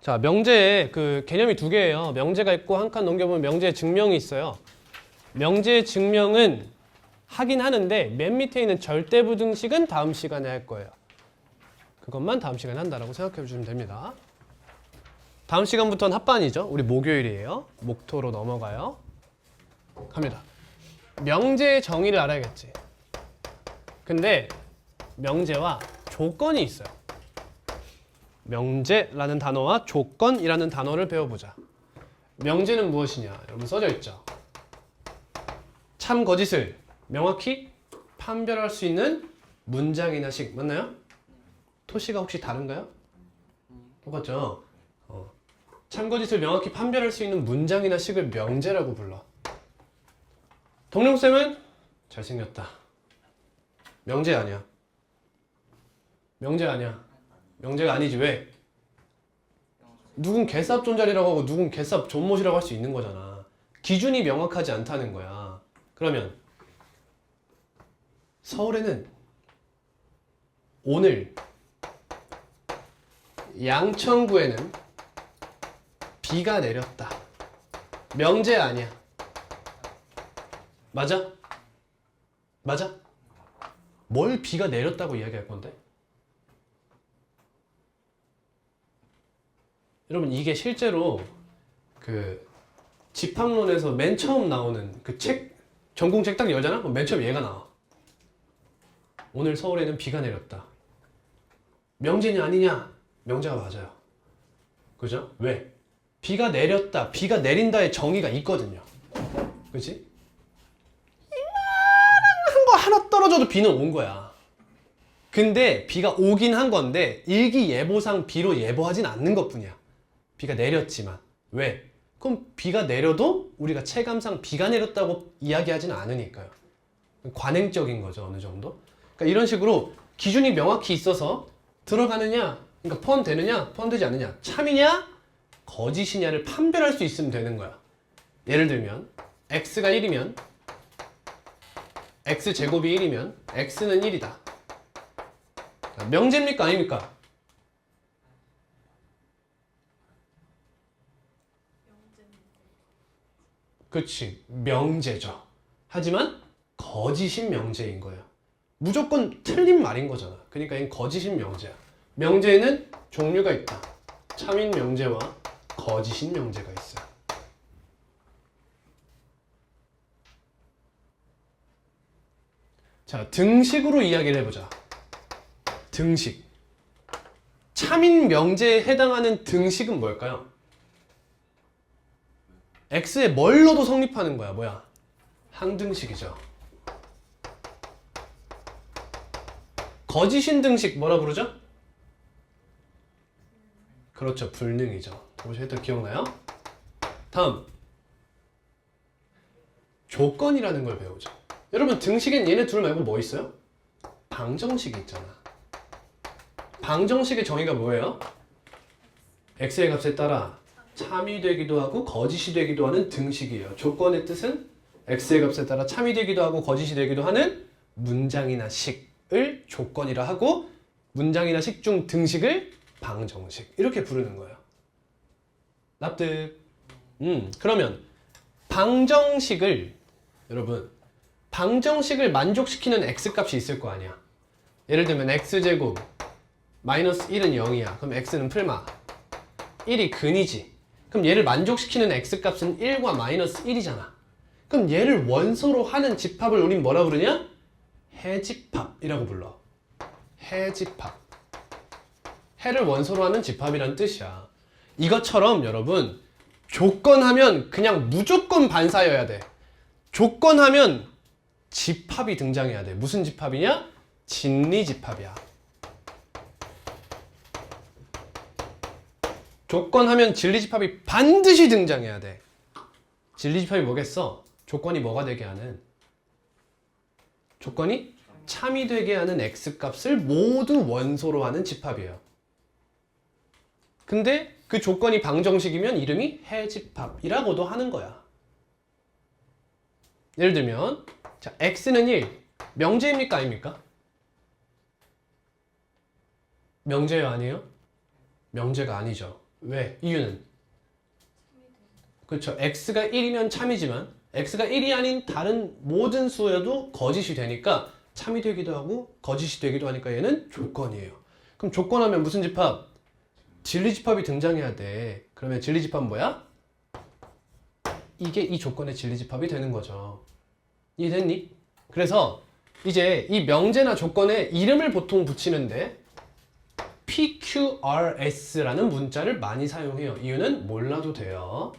자, 명제에 그 개념이 두 개예요. 명제가 있고 한 칸 넘겨보면 명제 증명이 있어요. 명제 증명은 하긴 하는데 맨 밑에 있는 절대부등식은 다음 시간에 할 거예요. 그것만 다음 시간에 한다라고 생각해 주시면 됩니다. 다음 시간부터는 합반이죠. 우리 목요일이에요. 목토로 넘어가요. 갑니다. 명제의 정의를 알아야겠지. 근데 명제와 조건이 있어요. 명제라는 단어와 조건이라는 단어를 배워보자. 명제는 무엇이냐? 여러분 써져 있죠. 참 거짓을 명확히 판별할 수 있는 문장이나 식. 맞나요? 토시가 혹시 다른가요? 똑같죠? 참 거짓을 명확히 판별할 수 있는 문장이나 식을 명제라고 불러. 동룡쌤은 잘생겼다. 명제 아니야. 명제 아니야. 명제가 아니지. 왜? 누군 개쌉 존잘이라고 하고 누군 개쌉 존못이라고 할 수 있는 거잖아. 기준이 명확하지 않다는 거야. 그러면 서울에는 오늘 양천구에는 비가 내렸다. 명제 아니야. 맞아? 맞아? 뭘 비가 내렸다고 이야기할 건데? 여러분 이게 실제로 그 집합론에서 맨 처음 나오는 그 책, 전공책 딱 열잖아? 그럼 맨 처음 얘가 나와. 오늘 서울에는 비가 내렸다. 명제냐 아니냐? 명제가 맞아요. 그죠? 왜? 비가 내렸다, 비가 내린다의 정의가 있거든요. 그치? 이만한 거 하나 떨어져도 비는 온 거야. 근데 비가 오긴 한 건데 일기예보상 비로 예보하진 않는 것뿐이야. 비가 내렸지만. 왜? 그럼 비가 내려도 우리가 체감상 비가 내렸다고 이야기하지는 않으니까요. 관행적인 거죠, 어느 정도. 그러니까 이런 식으로 기준이 명확히 있어서 들어가느냐, 그러니까 포함되느냐, 포함되지 않느냐, 참이냐, 거짓이냐를 판별할 수 있으면 되는 거야. 예를 들면 x가 1이면 x제곱이 1이면 x는 1이다. 명제입니까? 아닙니까? 그치, 명제죠. 하지만 거짓인 명제인 거예요. 무조건 틀린 말인 거잖아. 그러니까 이건 거짓인 명제야. 명제에는 종류가 있다. 참인 명제와 거짓인 명제가 있어요. 자, 등식으로 이야기를 해보자. 등식. 참인 명제에 해당하는 등식은 뭘까요? x에 뭘 넣어도 성립하는 거야. 뭐야? 항등식이죠. 거짓인 등식 뭐라 부르죠? 그렇죠. 불능이죠. 혹시 했던 기억나요? 다음. 조건이라는 걸 배우죠. 여러분 등식엔 얘네 둘 말고 뭐 있어요? 방정식이 있잖아. 방정식의 정의가 뭐예요? x의 값에 따라 참이 되기도 하고 거짓이 되기도 하는 등식이에요. 조건의 뜻은 x의 값에 따라 참이 되기도 하고 거짓이 되기도 하는 문장이나 식을 조건이라 하고 문장이나 식 중 등식을 방정식 이렇게 부르는 거예요. 납득? 그러면 방정식을 여러분 방정식을 만족시키는 x값이 있을 거 아니야. 예를 들면 x제곱 마이너스 1은 0이야. 그럼 x는 풀마 1이 근이지. 그럼 얘를 만족시키는 x값은 1과 마이너스 1이잖아. 그럼 얘를 원소로 하는 집합을 우린 뭐라 부르냐? 해집합이라고 불러. 해집합. 해를 원소로 하는 집합이란 뜻이야. 이것처럼 여러분 조건하면 그냥 무조건 반사여야 돼. 조건하면 집합이 등장해야 돼. 무슨 집합이냐? 진리집합이야. 조건하면 진리집합이 반드시 등장해야 돼. 진리집합이 뭐겠어? 조건이 뭐가 되게 하는? 조건이 참이 되게 하는 x값을 모두 원소로 하는 집합이에요. 근데 그 조건이 방정식이면 이름이 해집합이라고도 하는 거야. 예를 들면 자, x는 1. 명제입니까? 아닙니까? 명제예요? 아니에요? 명제가 아니죠. 왜? 이유는? 그렇죠. x가 1이면 참이지만 x가 1이 아닌 다른 모든 수여도 거짓이 되니까 참이 되기도 하고 거짓이 되기도 하니까 얘는 조건이에요. 그럼 조건하면 무슨 집합? 진리집합이 등장해야 돼. 그러면 진리집합은 뭐야? 이게 이 조건의 진리집합이 되는 거죠. 이해됐니? 그래서 이제 이 명제나 조건에 이름을 보통 붙이는데 PQRS라는 문자를 많이 사용해요. 이유는 몰라도 돼요.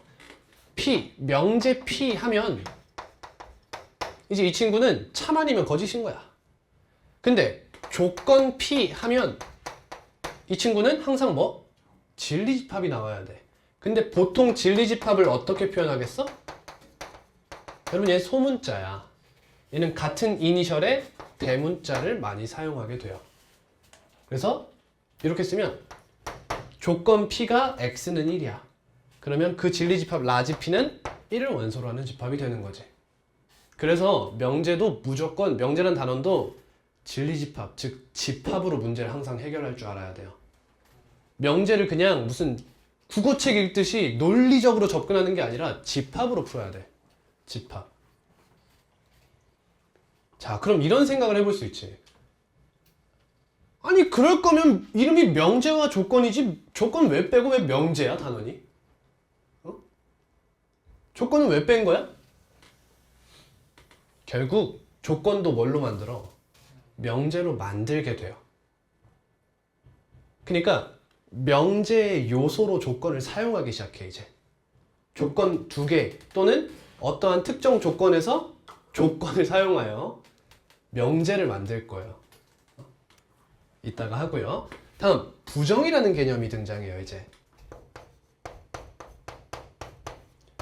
P, 명제 P 하면 이제 이 친구는 참 아니면 거짓인 거야. 근데 조건 P 하면 이 친구는 항상 뭐? 진리집합이 나와야 돼. 근데 보통 진리집합을 어떻게 표현하겠어? 여러분 얘 소문자야. 얘는 같은 이니셜의 대문자를 많이 사용하게 돼요. 그래서 이렇게 쓰면 조건 P가 X는 1이야. 그러면 그 진리집합 라지 P는 1을 원소로 하는 집합이 되는 거지. 그래서 명제도 무조건 명제란 단원도 진리집합, 즉 집합으로 문제를 항상 해결할 줄 알아야 돼요. 명제를 그냥 무슨 국어책 읽듯이 논리적으로 접근하는 게 아니라 집합으로 풀어야 돼. 집합. 자, 그럼 이런 생각을 해볼 수 있지. 아니 그럴 거면 이름이 명제와 조건이지 조건 왜 빼고 왜 명제야 단원이? 어? 조건은 왜 뺀 거야? 결국 조건도 뭘로 만들어? 명제로 만들게 돼요. 그러니까 명제의 요소로 조건을 사용하기 시작해 이제. 조건 2개 또는 어떠한 특정 조건에서 조건을 사용하여 명제를 만들 거예요. 이따가 하고요. 다음 부정이라는 개념이 등장해요 이제.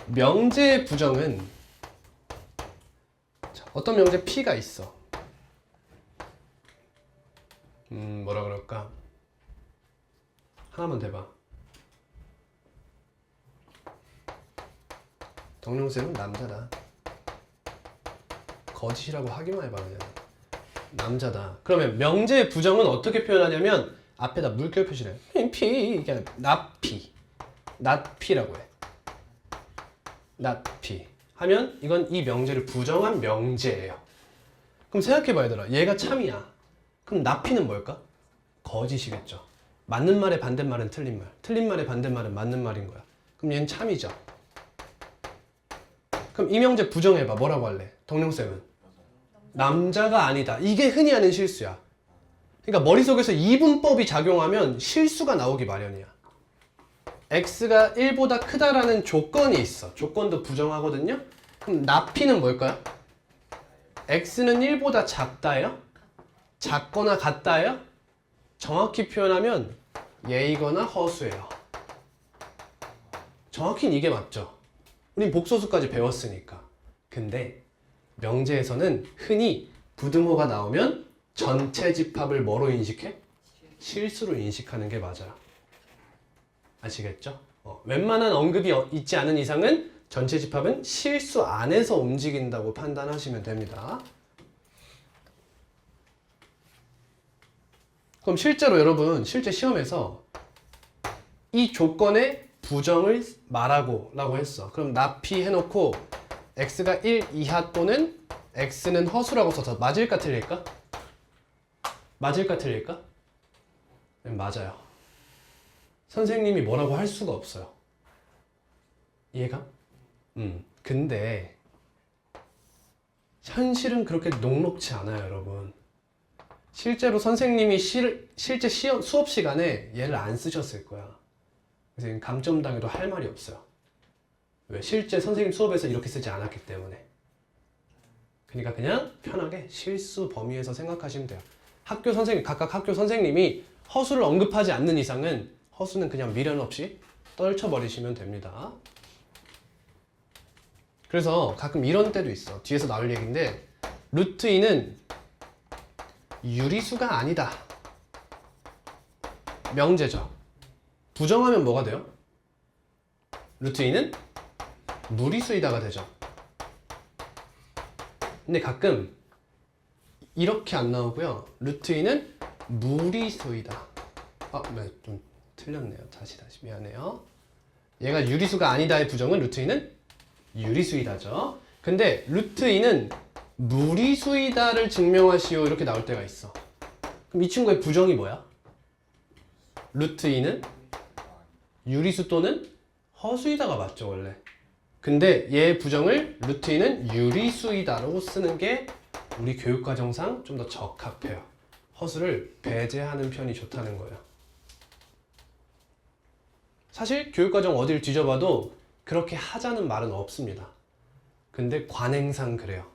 명제의 부정은 어떤 명제 P가 있어. 뭐라 그럴까? 하나만 대봐. 덕룡쌤은 남자다. 거짓이라고 하기만 해봐 그냥. 남자다. 그러면 명제의 부정은 어떻게 표현하냐면 앞에다 물결 표시를 해. P 이게 아니라 not P. not P라고 해. not P 하면 이건 이 명제를 부정한 명제예요. 그럼 생각해봐 얘들아. 얘가 참이야. 그럼 not P는 뭘까? 거짓이겠죠. 맞는 말의 반대말은 틀린 말. 틀린 말의 반대말은 맞는 말인 거야. 그럼 얘는 참이죠. 그럼 이 명제 부정해봐. 뭐라고 할래? 덕룡쌤은? 남자가 아니다. 이게 흔히 하는 실수야. 그러니까 머릿속에서 이분법이 작용하면 실수가 나오기 마련이야. x가 1보다 크다라는 조건이 있어. 조건도 부정하거든요. 그럼 나피는 뭘까요? x는 1보다 작다예요? 작거나 같다예요? 정확히 표현하면 예이거나 허수예요. 정확히는 이게 맞죠. 우린 복소수까지 배웠으니까. 근데 명제에서는 흔히 부등호가 나오면 전체 집합을 뭐로 인식해? 실수로 인식하는 게 맞아요. 아시겠죠? 웬만한 언급이 있지 않은 이상은 전체 집합은 실수 안에서 움직인다고 판단하시면 됩니다. 그럼 실제로 여러분 실제 시험에서 이 조건의 부정을 말하고 라고 했어. 그럼 나피 해놓고 x가 1 이하 또는 x는 허수라고 써서 맞을까 틀릴까? 맞을까 틀릴까? 네, 맞아요. 선생님이 뭐라고 할 수가 없어요. 이해가? 근데 현실은 그렇게 녹록지 않아요 여러분. 실제로 선생님이 실제 수업 시간에 얘를 안 쓰셨을 거야. 그래서 감점당해도 할 말이 없어요. 왜? 실제 선생님 수업에서 이렇게 쓰지 않았기 때문에. 그러니까 그냥 편하게 실수 범위에서 생각하시면 돼요. 각각 학교 선생님이 허수를 언급하지 않는 이상은 허수는 그냥 미련 없이 떨쳐버리시면 됩니다. 그래서 가끔 이런 때도 있어. 뒤에서 나올 얘기인데 루트 2는 유리수가 아니다. 명제죠. 부정하면 뭐가 돼요? 루트 2는 무리수이다가 되죠. 근데 가끔 이렇게 안 나오고요. 루트 2는 무리수이다. 좀 틀렸네요. 다시 미안해요. 얘가 유리수가 아니다의 부정은 루트 2는 유리수이다죠. 근데 루트 2는 무리수이다를 증명하시오 이렇게 나올 때가 있어. 그럼 이 친구의 부정이 뭐야? 루트 2는 유리수 또는 허수이다가 맞죠 원래. 근데 얘의 부정을 루트 2는 유리수이다라고 쓰는 게 우리 교육과정상 좀 더 적합해요. 허수를 배제하는 편이 좋다는 거예요. 사실 교육과정 어딜 뒤져봐도 그렇게 하자는 말은 없습니다. 근데 관행상 그래요.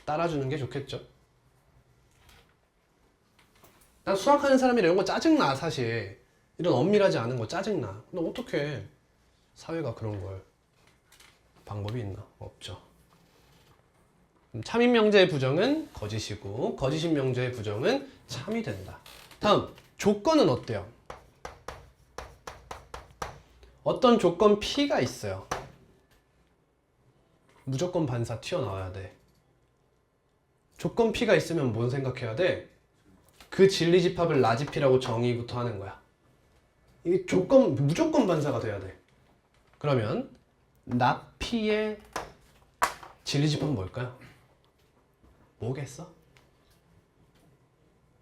따라주는 게 좋겠죠. 난 수학하는 사람이 이런 거 짜증나 사실. 이런 엄밀하지 않은 거 짜증나. 근데 어떡해. 사회가 그런 걸. 방법이 있나? 없죠. 참인 명제의 부정은 거짓이고 거짓인 명제의 부정은 참이 된다. 다음 조건은 어때요? 어떤 조건 P가 있어요. 무조건 반사 튀어나와야 돼. 조건 P가 있으면 뭔 생각해야 돼? 그 진리집합을 라지피라고 정의부터 하는 거야. 이게 무조건 반사가 돼야 돼. 그러면 나P의 진리집합은 뭘까요? 뭐겠어?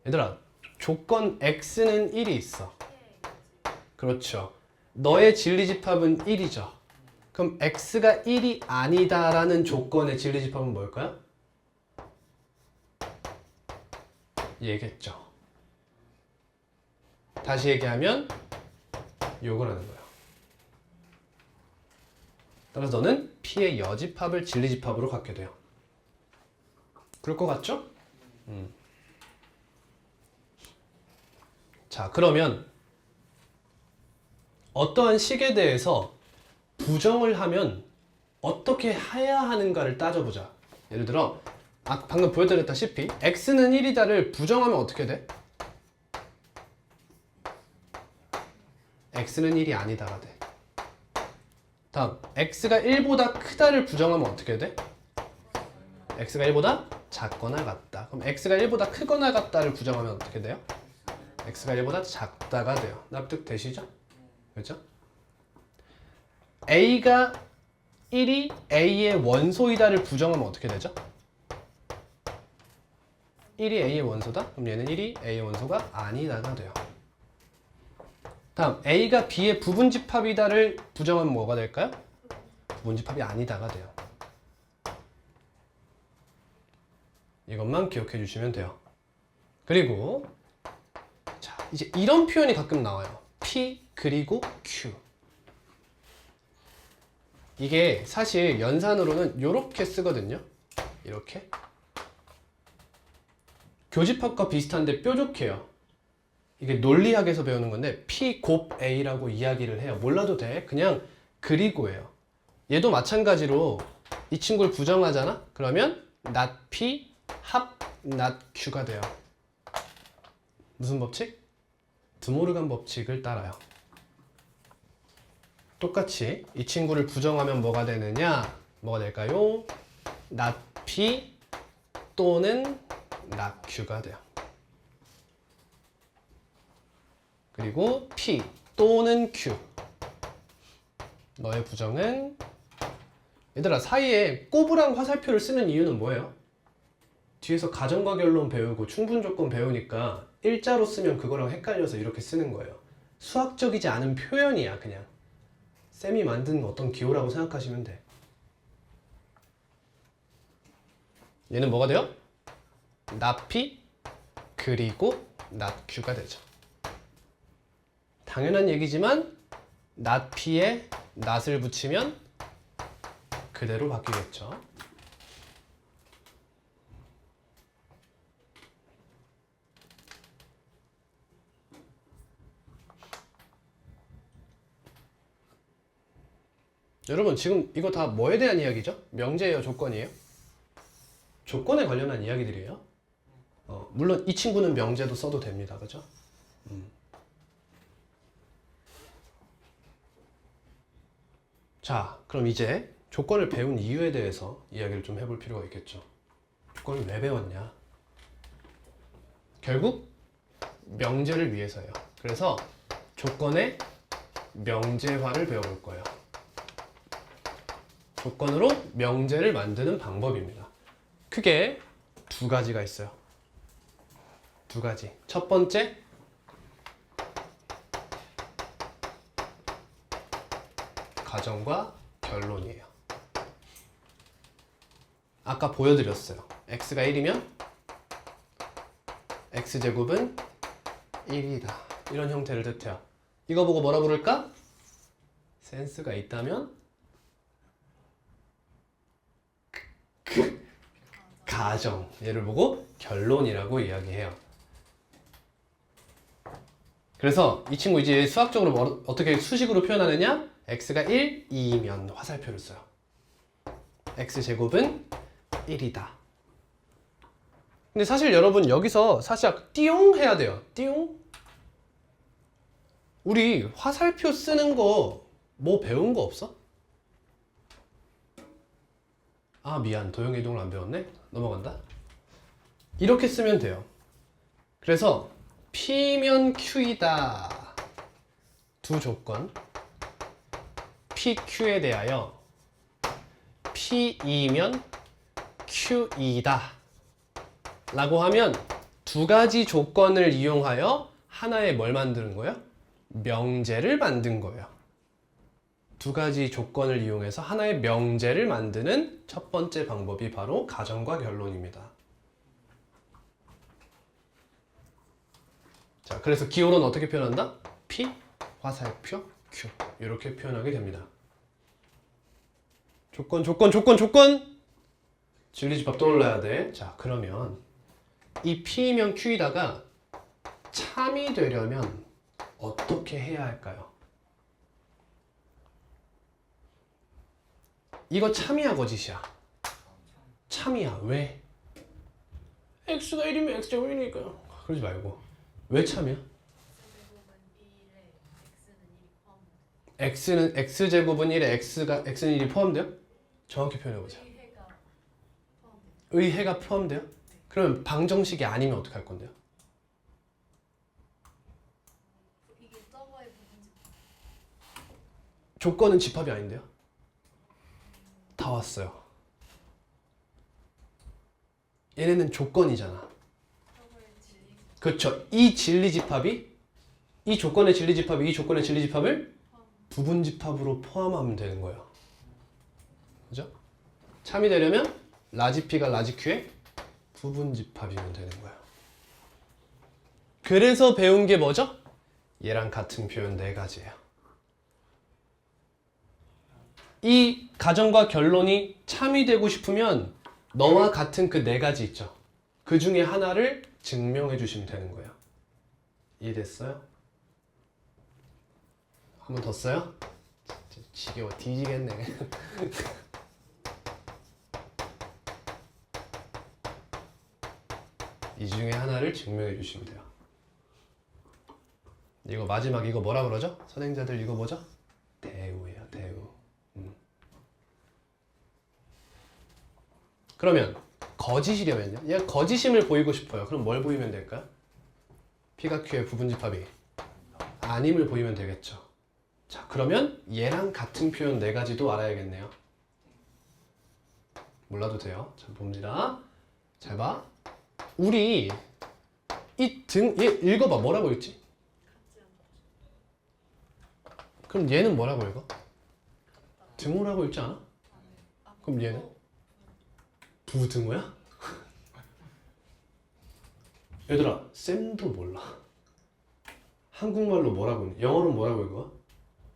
얘들아, 조건 X는 1이 있어. 그렇죠. 너의 진리집합은 1이죠. 그럼 X가 1이 아니다라는 조건의 진리집합은 뭘까요? 얘겠죠. 다시 얘기하면 요거라는 거예요. 따라서 너는 P의 여집합을 진리집합으로 갖게 돼요. 그럴 것 같죠? 자, 그러면 어떠한 식에 대해서 부정을 하면 어떻게 해야 하는가를 따져보자. 예를 들어 방금 보여드렸다시피 x는 1이다를 부정하면 어떻게 돼? x는 1이 아니다가 돼. 다음 x가 1보다 크다를 부정하면 어떻게 돼? x가 1보다 작거나 같다. 그럼 x가 1보다 크거나 같다를 부정하면 어떻게 돼요? x가 1보다 작다가 돼요. 납득되시죠? 그렇죠? a가 1이 a의 원소이다를 부정하면 어떻게 되죠? 1이 a의 원소다? 그럼 얘는 1이 a의 원소가 아니다가 돼요. 다음 a가 b의 부분집합이다를 부정하면 뭐가 될까요? 부분집합이 아니다가 돼요. 이것만 기억해 주시면 돼요. 그리고 자, 이제 이런 표현이 가끔 나와요. P 그리고 Q. 이게 사실 연산으로는 이렇게 쓰거든요. 이렇게. 교집합과 비슷한데 뾰족해요. 이게 논리학에서 배우는 건데 P 곱 A라고 이야기를 해요. 몰라도 돼. 그냥 그리고예요. 얘도 마찬가지로 이 친구를 부정하잖아? 그러면 not P 합 not Q가 돼요. 무슨 법칙? 드모르간 법칙을 따라요. 똑같이 이 친구를 부정하면 뭐가 되느냐? 뭐가 될까요? not P 또는 not Q가 돼요. 그리고 P 또는 Q. 너의 부정은 얘들아 사이에 꼬부랑 화살표를 쓰는 이유는 뭐예요? 뒤에서 가정과 결론 배우고 충분조건 배우니까 일자로 쓰면 그거랑 헷갈려서 이렇게 쓰는 거예요. 수학적이지 않은 표현이야 그냥. 쌤이 만든 어떤 기호라고 생각하시면 돼. 얘는 뭐가 돼요? not P 그리고 not Q가 되죠. 당연한 얘기지만 not P에 not을 붙이면 그대로 바뀌겠죠. 여러분 지금 이거 다 뭐에 대한 이야기죠? 명제예요? 조건이에요? 조건에 관련한 이야기들이에요. 물론 이 친구는 명제도 써도 됩니다. 그죠? 자, 그럼 이제 조건을 배운 이유에 대해서 이야기를 좀 해볼 필요가 있겠죠. 조건을 왜 배웠냐? 결국 명제를 위해서예요. 그래서 조건의 명제화를 배워볼 거예요. 조건으로 명제를 만드는 방법입니다. 크게 두 가지가 있어요. 두 가지. 첫 번째, 가정과 결론이에요. 아까 보여드렸어요. x가 1이면 x제곱은 1이다. 이런 형태를 뜻해요. 이거 보고 뭐라 부를까? 센스가 있다면 가정. 얘를 보고 결론이라고 이야기해요. 그래서 이 친구 이제 수학적으로 어떻게 수식으로 표현하느냐? x가 1, 2면 화살표를 써요. x제곱은 1이다. 근데 사실 여러분 여기서 살짝 띠용 해야 돼요. 띠용. 우리 화살표 쓰는 거 뭐 배운 거 없어? 아 미안, 도형이동을 안 배웠네? 넘어간다. 이렇게 쓰면 돼요. 그래서 P면 Q이다. 두 조건 PQ에 대하여 P2면 Q2다 라고 하면 두 가지 조건을 이용하여 하나의 뭘 만드는 거예요? 명제를 만든 거예요. 두 가지 조건을 이용해서 하나의 명제를 만드는 첫 번째 방법이 바로 가정과 결론입니다. 자, 그래서 기호로는 어떻게 표현한다? P, 화살표, Q 이렇게 표현하게 됩니다. 조건, 조건, 조건, 조건! 진리집합 떠올라야 돼. 자, 그러면 이 P면 Q이다가 참이 되려면 어떻게 해야 할까요? 이거 참이야 거짓이야? 참이야. 왜? x가 1이면 x제곱 1이니까요. 그러지 말고. 왜 참이야? x는 x제곱은 1에 x는 1이 포함돼요? 정확히 표현해보자. 의해가 포함돼요? 그러면 방정식이 아니면 어떻게 할 건데요? 조건은 집합이 아닌데요? 다 왔어요. 얘네는 조건이잖아. 그렇죠. 이 진리집합이 이 조건의 진리집합이 이 조건의 진리집합을 부분집합으로 포함하면 되는 거예요. 그죠? 참이 되려면 라지 P가 라지 Q의 부분집합이면 되는 거예요. 그래서 배운 게 뭐죠? 얘랑 같은 표현 네 가지예요. 이 가정과 결론이 참이 되고 싶으면 너와 같은 그 네 가지 있죠. 그 중에 하나를 증명해 주시면 되는 거예요. 이해됐어요? 한 번 더 써요? 진짜 지겨워 뒤지겠네. 이 중에 하나를 증명해 주시면 돼요. 이거 마지막 이거 뭐라 그러죠? 선행자들 이거 뭐죠? 대우예요. 대우. 그러면 거짓이려면요? 얘가 거짓임을 보이고 싶어요. 그럼 뭘 보이면 될까요? P가 Q의 부분집합이 아님을 보이면 되겠죠. 자, 그러면 얘랑 같은 표현 네 가지도 알아야겠네요. 몰라도 돼요. 자, 봅니다. 잘 봐. 우리 이 등, 얘 읽어봐. 뭐라고 읽지? 그럼 얘는 뭐라고 읽어? 등호라고 읽지 않아? 그럼 얘는? 부등호야? 얘들아, 쌤도 몰라. 한국말로 뭐라고 읽어? 영어로 뭐라고 읽어?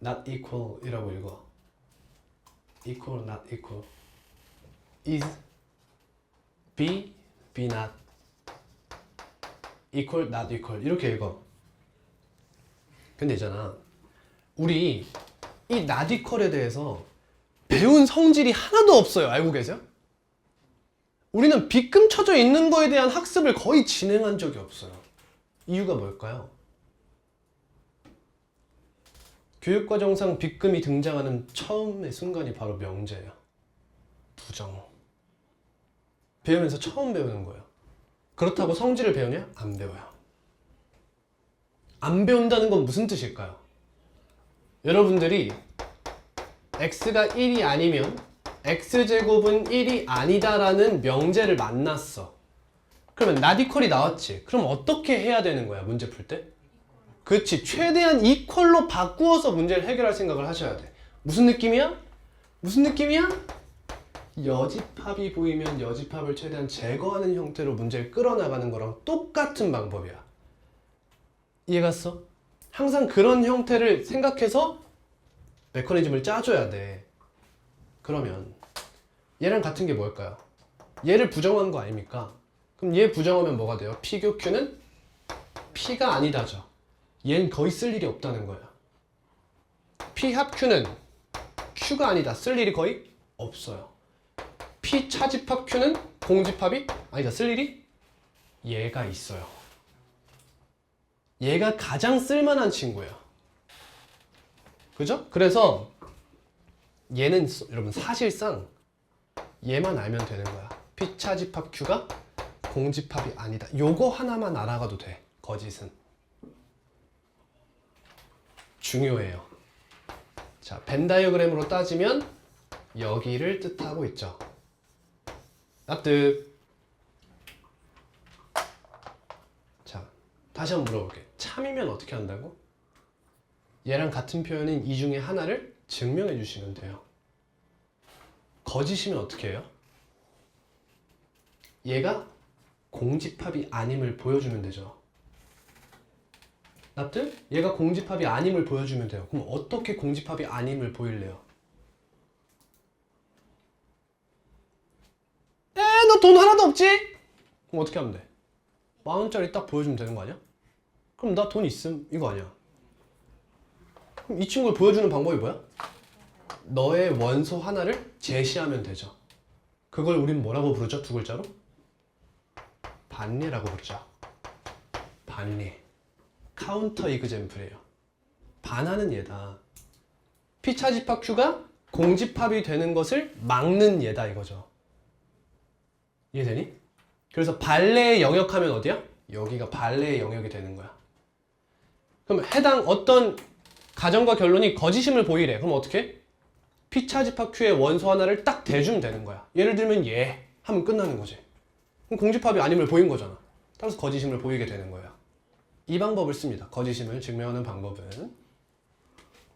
Not equal 이라고 읽어. Equal, not equal. Is, be, be not. Equal, not equal. 이렇게 읽어. 근데 있잖아. 우리 이 not equal에 대해서 배운 성질이 하나도 없어요. 알고 계세요? 우리는 빗금 쳐져 있는 거에 대한 학습을 거의 진행한 적이 없어요. 이유가 뭘까요? 교육과정상 빗금이 등장하는 처음의 순간이 바로 명제예요. 부정. 배우면서 처음 배우는 거예요. 그렇다고 성질을 배우냐? 안 배워요. 안 배운다는 건 무슨 뜻일까요? 여러분들이 x가 1이 아니면 x제곱은 1이 아니다라는 명제를 만났어. 그러면 나디퀄이 나왔지. 그럼 어떻게 해야 되는 거야, 문제 풀 때? 그렇지. 최대한 이퀄로 바꾸어서 문제를 해결할 생각을 하셔야 돼. 무슨 느낌이야? 무슨 느낌이야? 여집합이 보이면 여집합을 최대한 제거하는 형태로 문제를 끌어나가는 거랑 똑같은 방법이야. 이해갔어? 항상 그런 형태를 생각해서 메커니즘을 짜줘야 돼. 그러면 얘랑 같은 게 뭘까요? 얘를 부정한 거 아닙니까? 그럼 얘 부정하면 뭐가 돼요? P 교 Q는 P가 아니다죠. 얘는 거의 쓸 일이 없다는 거야. P 합 Q는 Q가 아니다. 쓸 일이 거의 없어요. P 차집합 Q는 공집합이 아니다. 쓸 일이 얘가 있어요. 얘가 가장 쓸만한 친구예요. 그죠? 그래서 얘는 여러분 사실상 얘만 알면 되는 거야. P 차집합 Q가 공집합이 아니다. 요거 하나만 알아가도 돼. 거짓은. 중요해요. 자, 벤 다이어그램으로 따지면 여기를 뜻하고 있죠. 납득. 자, 다시 한번 물어볼게. 참이면 어떻게 한다고? 얘랑 같은 표현인 이 중에 하나를 증명해 주시면 돼요. 거짓이면 어떻게 해요? 얘가 공집합이 아님을 보여주면 되죠. 납득? 얘가 공집합이 아님을 보여주면 돼요. 그럼 어떻게 공집합이 아님을 보일래요? 너 돈 하나도 없지? 그럼 어떻게 하면 돼? 10,000원짜리 딱 보여주면 되는 거 아니야? 그럼 나 돈 있음 이거 아니야? 그럼 이 친구를 보여주는 방법이 뭐야? 너의 원소 하나를 제시하면 되죠. 그걸 우린 뭐라고 부르죠? 두 글자로? 반례라고 부르죠. 반례. 카운터 이그젬플이에요. 반하는 얘다. P차집합 Q가 공집합이 되는 것을 막는 얘다 이거죠. 이해되니? 그래서 반례의 영역 하면 어디야? 여기가 반례의 영역이 되는 거야. 그럼 해당 어떤 가정과 결론이 거짓임을 보이래. 그럼 어떻게? P차집합 Q의 원소 하나를 딱 대주면 되는 거야. 예를 들면 얘 하면 끝나는 거지. 그럼 공집합이 아님을 보인 거잖아. 따라서 거짓임을 보이게 되는 거예요. 이 방법을 씁니다. 거짓임을 증명하는 방법은.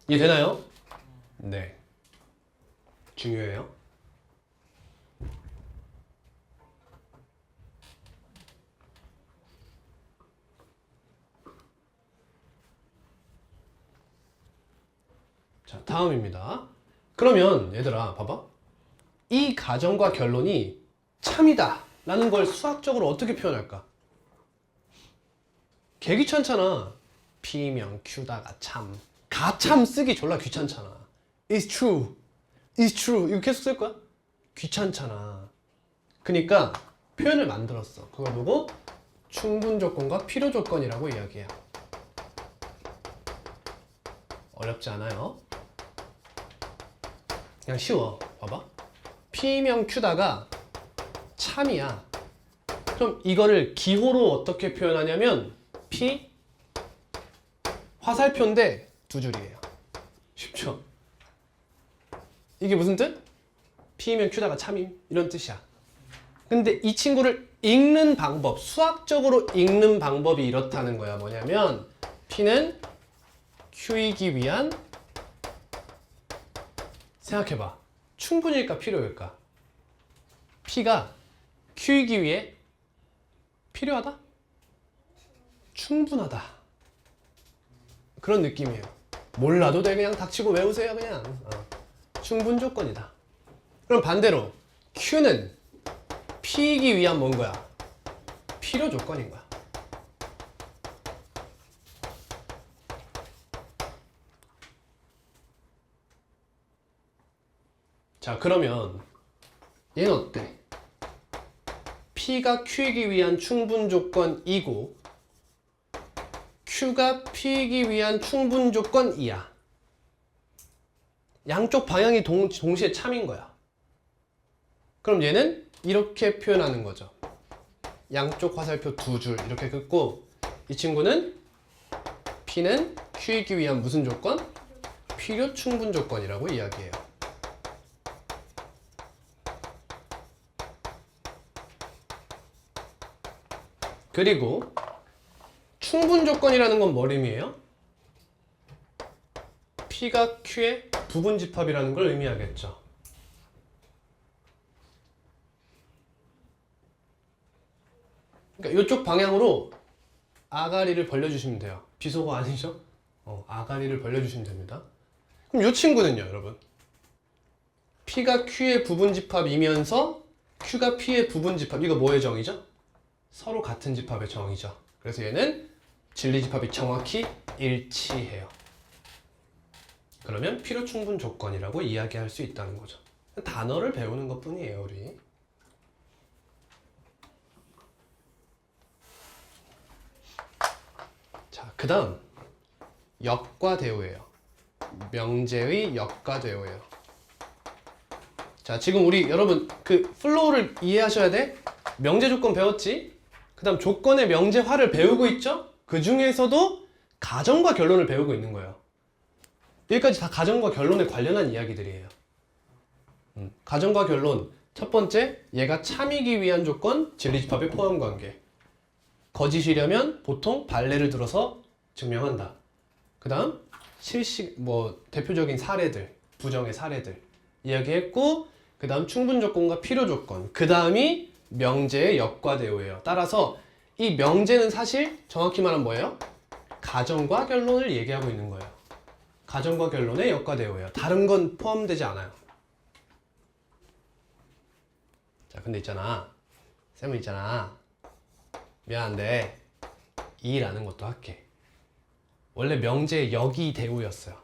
이해되나요? 네. 중요해요. 자, 다음입니다. 그러면 얘들아 봐봐. 이 가정과 결론이 참이다 라는 걸 수학적으로 어떻게 표현할까? 개 귀찮잖아. P명 Q다가 참. 가참 쓰기 졸라 귀찮잖아. It's true. It's true. 이거 계속 쓸 거야? 귀찮잖아. 그러니까 표현을 만들었어. 그걸 보고 충분 조건과 필요 조건이라고 이야기해요. 어렵지 않아요. 그냥 쉬워. 봐봐. P명 Q다가 참이야. 그럼 이거를 기호로 어떻게 표현하냐면 P 화살표인데 두 줄이에요. 쉽죠? 이게 무슨 뜻? P면 Q다가 참임 이런 뜻이야. 근데 이 친구를 읽는 방법, 수학적으로 읽는 방법이 이렇다는 거야. 뭐냐면 P는 Q이기 위한 생각해봐. 충분일까 필요일까? P가 Q이기 위해 필요하다? 충분하다. 그런 느낌이에요. 몰라도 돼. 그냥 닥치고 외우세요. 그냥. 충분 조건이다. 그럼 반대로 Q는 P이기 위한 뭔 거야? 필요 조건인 거야. 자, 그러면 얘는 어때? P가 Q이기 위한 충분 조건이고 Q가 P이기 위한 충분 조건이야. 양쪽 방향이 동시에 참인 거야. 그럼 얘는 이렇게 표현하는 거죠. 양쪽 화살표 두 줄 이렇게 긋고 이 친구는 P는 Q이기 위한 무슨 조건? 필요 충분 조건이라고 이야기해요. 그리고 충분 조건이라는 건 뭘 의미해요? P가 Q의 부분 집합이라는 걸 의미하겠죠. 그러니까 이쪽 방향으로 아가리를 벌려주시면 돼요. 비속어 아니죠? 아가리를 벌려주시면 됩니다. 그럼 이 친구는요, 여러분? P가 Q의 부분 집합이면서 Q가 P의 부분 집합. 이거 뭐의 정의죠? 서로 같은 집합의 정의죠. 그래서 얘는 진리 집합이 정확히 일치해요. 그러면 필요 충분 조건이라고 이야기할 수 있다는 거죠. 단어를 배우는 것 뿐이에요, 우리. 자, 그 다음 역과대오예요. 명제의 역과대오예요. 자, 지금 우리 여러분 그 플로우를 이해하셔야 돼. 명제 조건 배웠지? 그 다음 조건의 명제화를 배우고 있죠? 그 중에서도 가정과 결론을 배우고 있는 거예요. 여기까지 다 가정과 결론에 관련한 이야기들이에요. 가정과 결론. 첫 번째, 얘가 참이기 위한 조건, 진리집합의 포함관계. 거짓이려면 보통 발레를 들어서 증명한다. 그 다음 대표적인 사례들, 부정의 사례들 이야기했고, 그 다음 충분 조건과 필요 조건, 그 다음이 명제의 역과대오예요. 따라서 이 명제는 사실 정확히 말하면 뭐예요? 가정과 결론을 얘기하고 있는 거예요. 가정과 결론의 역과대오예요. 다른 건 포함되지 않아요. 자, 근데 쌤은 미안한데 이라는 것도 할게. 원래 명제의 역이 대오였어요.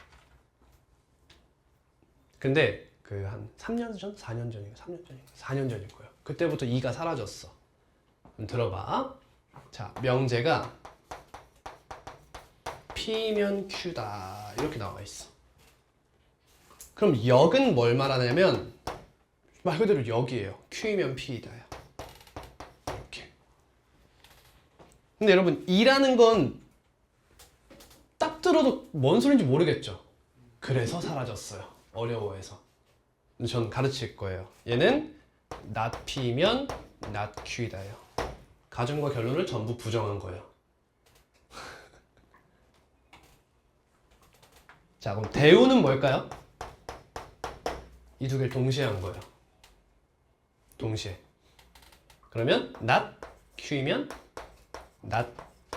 근데 그 한 3년 전? 4년 전인가? 3년 전인가? 4년 전일 거예요. 그때부터 이가 사라졌어. 그럼 들어봐. 자, 명제가 P면 Q다 이렇게 나와 있어. 그럼 역은 뭘 말하냐면 말 그대로 역이에요. Q이면 P이다. 이렇게. 근데 여러분 이라는 건 딱 들어도 뭔 소린지 모르겠죠. 그래서 사라졌어요. 어려워해서. 근데 전 가르칠 거예요. 얘는 not P면 not Q이다요. 가정과 결론을 전부 부정한 거예요. 자, 그럼 대우는 뭘까요? 이 두 개를 동시에 한 거예요. 동시에. 그러면 not Q이면 not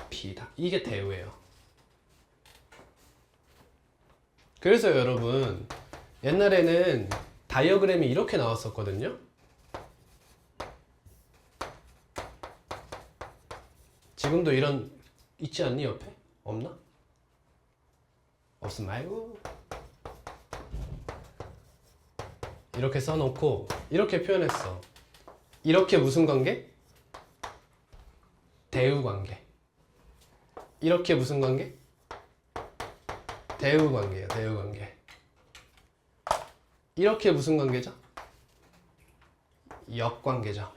P다. 이게 대우예요. 그래서 여러분 옛날에는 다이어그램이 이렇게 나왔었거든요. 지금도 이런 있지 않니 옆에? 없나? 없음 말고 이렇게 써놓고 이렇게 표현했어. 이렇게 무슨 관계? 대우 관계. 이렇게 무슨 관계? 대우 관계예요. 대우 관계. 이렇게 무슨 관계죠? 역 관계죠.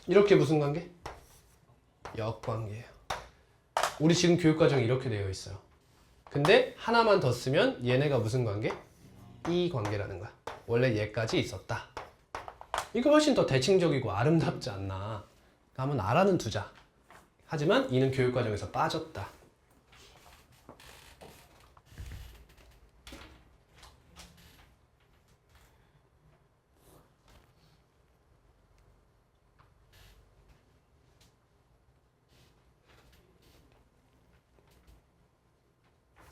이렇게 무슨 관계? 역 관계예요. 우리 지금 교육과정이 이렇게 되어 있어요. 근데 하나만 더 쓰면 얘네가 무슨 관계? 이 관계라는 거야. 원래 얘까지 있었다. 이거 훨씬 더 대칭적이고 아름답지 않나. 한번 알아는 두자. 하지만 이는 교육과정에서 빠졌다.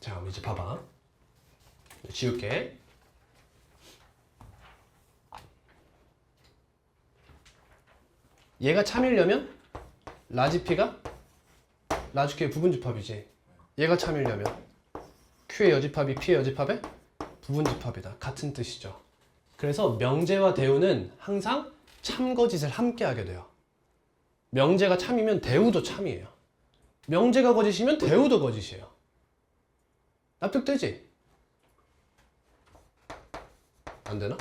자, 그럼 이제 봐봐. 지울게. 얘가 참이려면 라지 P가 라지 Q의 부분집합이지. 얘가 참이려면 Q의 여집합이 P의 여집합의 부분집합이다. 같은 뜻이죠. 그래서 명제와 대우는 항상 참거짓을 함께 하게 돼요. 명제가 참이면 대우도 참이에요. 명제가 거짓이면 대우도 거짓이에요. 납득되지? 안 되나?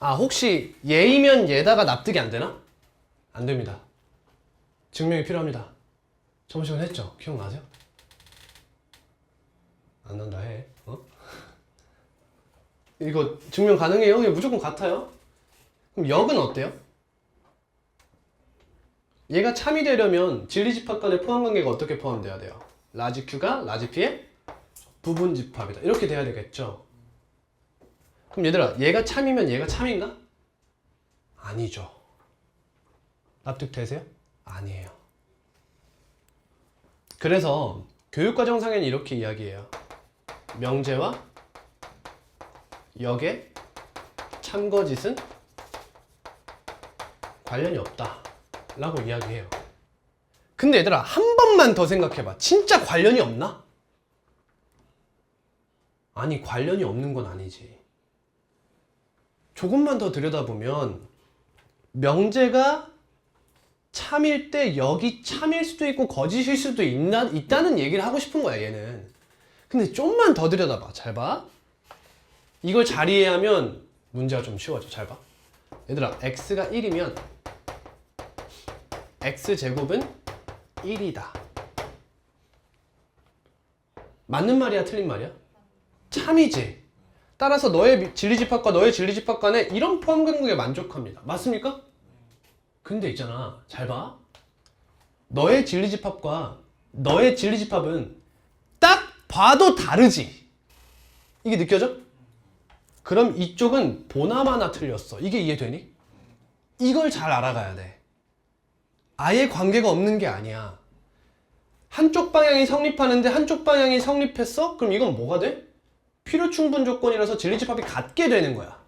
아, 혹시 얘이면 얘다가 납득이 안 되나? 안 됩니다. 증명이 필요합니다. 저번 시간에 했죠? 기억나세요? 안 난다 해. 어? 이거 증명 가능해요? 이거 무조건 같아요? 그럼 역은 어때요? 얘가 참이 되려면 진리집합 간의 포함관계가 어떻게 포함돼야 돼요? 라지 Q가 라지 P의 부분집합이다. 이렇게 돼야 되겠죠? 그럼 얘들아, 얘가 참이면 얘가 참인가? 아니죠. 납득되세요? 아니에요. 그래서 교육과정상에는 이렇게 이야기해요. 명제와 역의 참거짓은 관련이 없다 라고 이야기해요. 근데 얘들아, 한 번만 더 생각해봐. 진짜 관련이 없나? 아니, 관련이 없는 건 아니지. 조금만 더 들여다보면 명제가 참일 때 역이 참일 수도 있고 거짓일 수도 있다는 얘기를 하고 싶은 거야, 얘는. 근데 좀만 더 들여다봐. 잘 봐. 이걸 잘 이해하면 문제가 좀 쉬워져. 잘 봐. 얘들아, x가 1이면 x제곱은 1이다. 맞는 말이야, 틀린 말이야? 참이지. 따라서 너의 진리집합과 너의 진리집합 간에 이런 포함관계에 만족합니다. 맞습니까? 근데 있잖아, 잘 봐. 너의 진리집합과 너의 진리집합은 딱 봐도 다르지. 이게 느껴져? 그럼 이쪽은 보나마나 틀렸어. 이게 이해되니? 이걸 잘 알아가야 돼. 아예 관계가 없는 게 아니야. 한쪽 방향이 성립하는데 한쪽 방향이 성립했어? 그럼 이건 뭐가 돼? 필요충분 조건이라서 진리집합이 같게 되는 거야.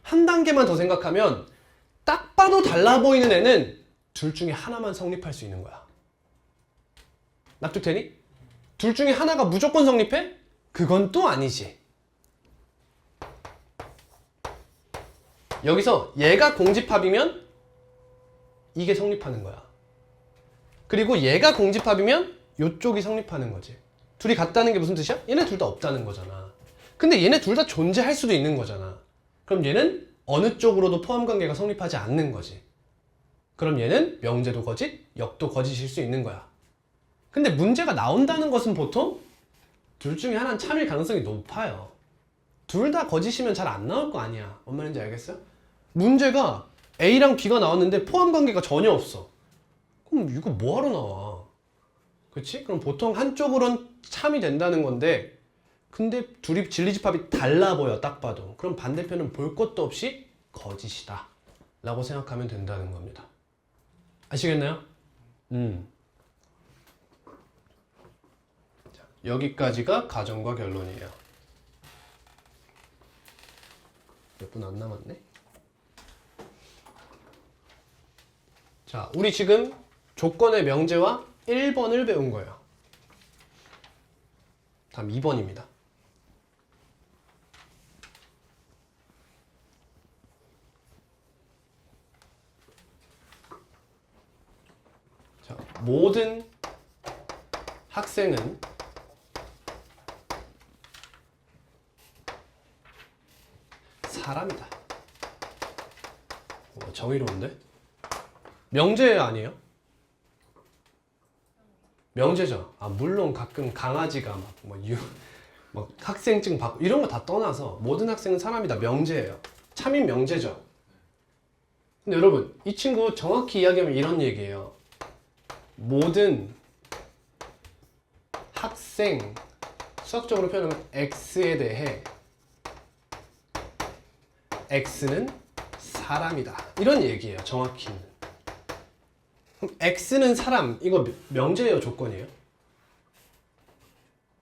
한 단계만 더 생각하면 딱 봐도 달라 보이는 애는 둘 중에 하나만 성립할 수 있는 거야. 납득되니? 둘 중에 하나가 무조건 성립해? 그건 또 아니지. 여기서 얘가 공집합이면 이게 성립하는 거야. 그리고 얘가 공집합이면 이쪽이 성립하는 거지. 둘이 같다는 게 무슨 뜻이야? 얘네 둘 다 없다는 거잖아. 근데 얘네 둘 다 존재할 수도 있는 거잖아. 그럼 얘는 어느 쪽으로도 포함관계가 성립하지 않는 거지. 그럼 얘는 명제도 거짓, 역도 거짓일 수 있는 거야. 근데 문제가 나온다는 것은 보통 둘 중에 하나는 참일 가능성이 높아요. 둘 다 거짓이면 잘 안 나올 거 아니야. 뭔 말인지 알겠어요? 문제가 A랑 B가 나왔는데 포함관계가 전혀 없어. 그럼 이거 뭐하러 나와? 그렇지? 그럼 보통 한쪽으론 참이 된다는 건데 근데 둘이 진리집합이 달라 보여, 딱 봐도. 그럼 반대편은 볼 것도 없이 거짓이다 라고 생각하면 된다는 겁니다. 아시겠나요? 자, 여기까지가 가정과 결론이에요. 몇 분 안 남았네? 자, 우리 지금 조건의 명제와 1번을 배운 거예요. 다음 2번입니다. 자, 모든 학생은 사람이다. 정의로운데? 명제 아니에요? 명제죠. 아, 물론 가끔 강아지가 막 학생증 받고 이런 거 다 떠나서 모든 학생은 사람이다. 명제예요. 참인 명제죠. 근데 여러분, 이 친구 정확히 이야기하면 이런 얘기예요. 모든 학생, 수학적으로 표현하면 X에 대해 X는 사람이다. 이런 얘기예요. 정확히는. 그럼 X는 사람, 이거 명제예요? 조건이에요?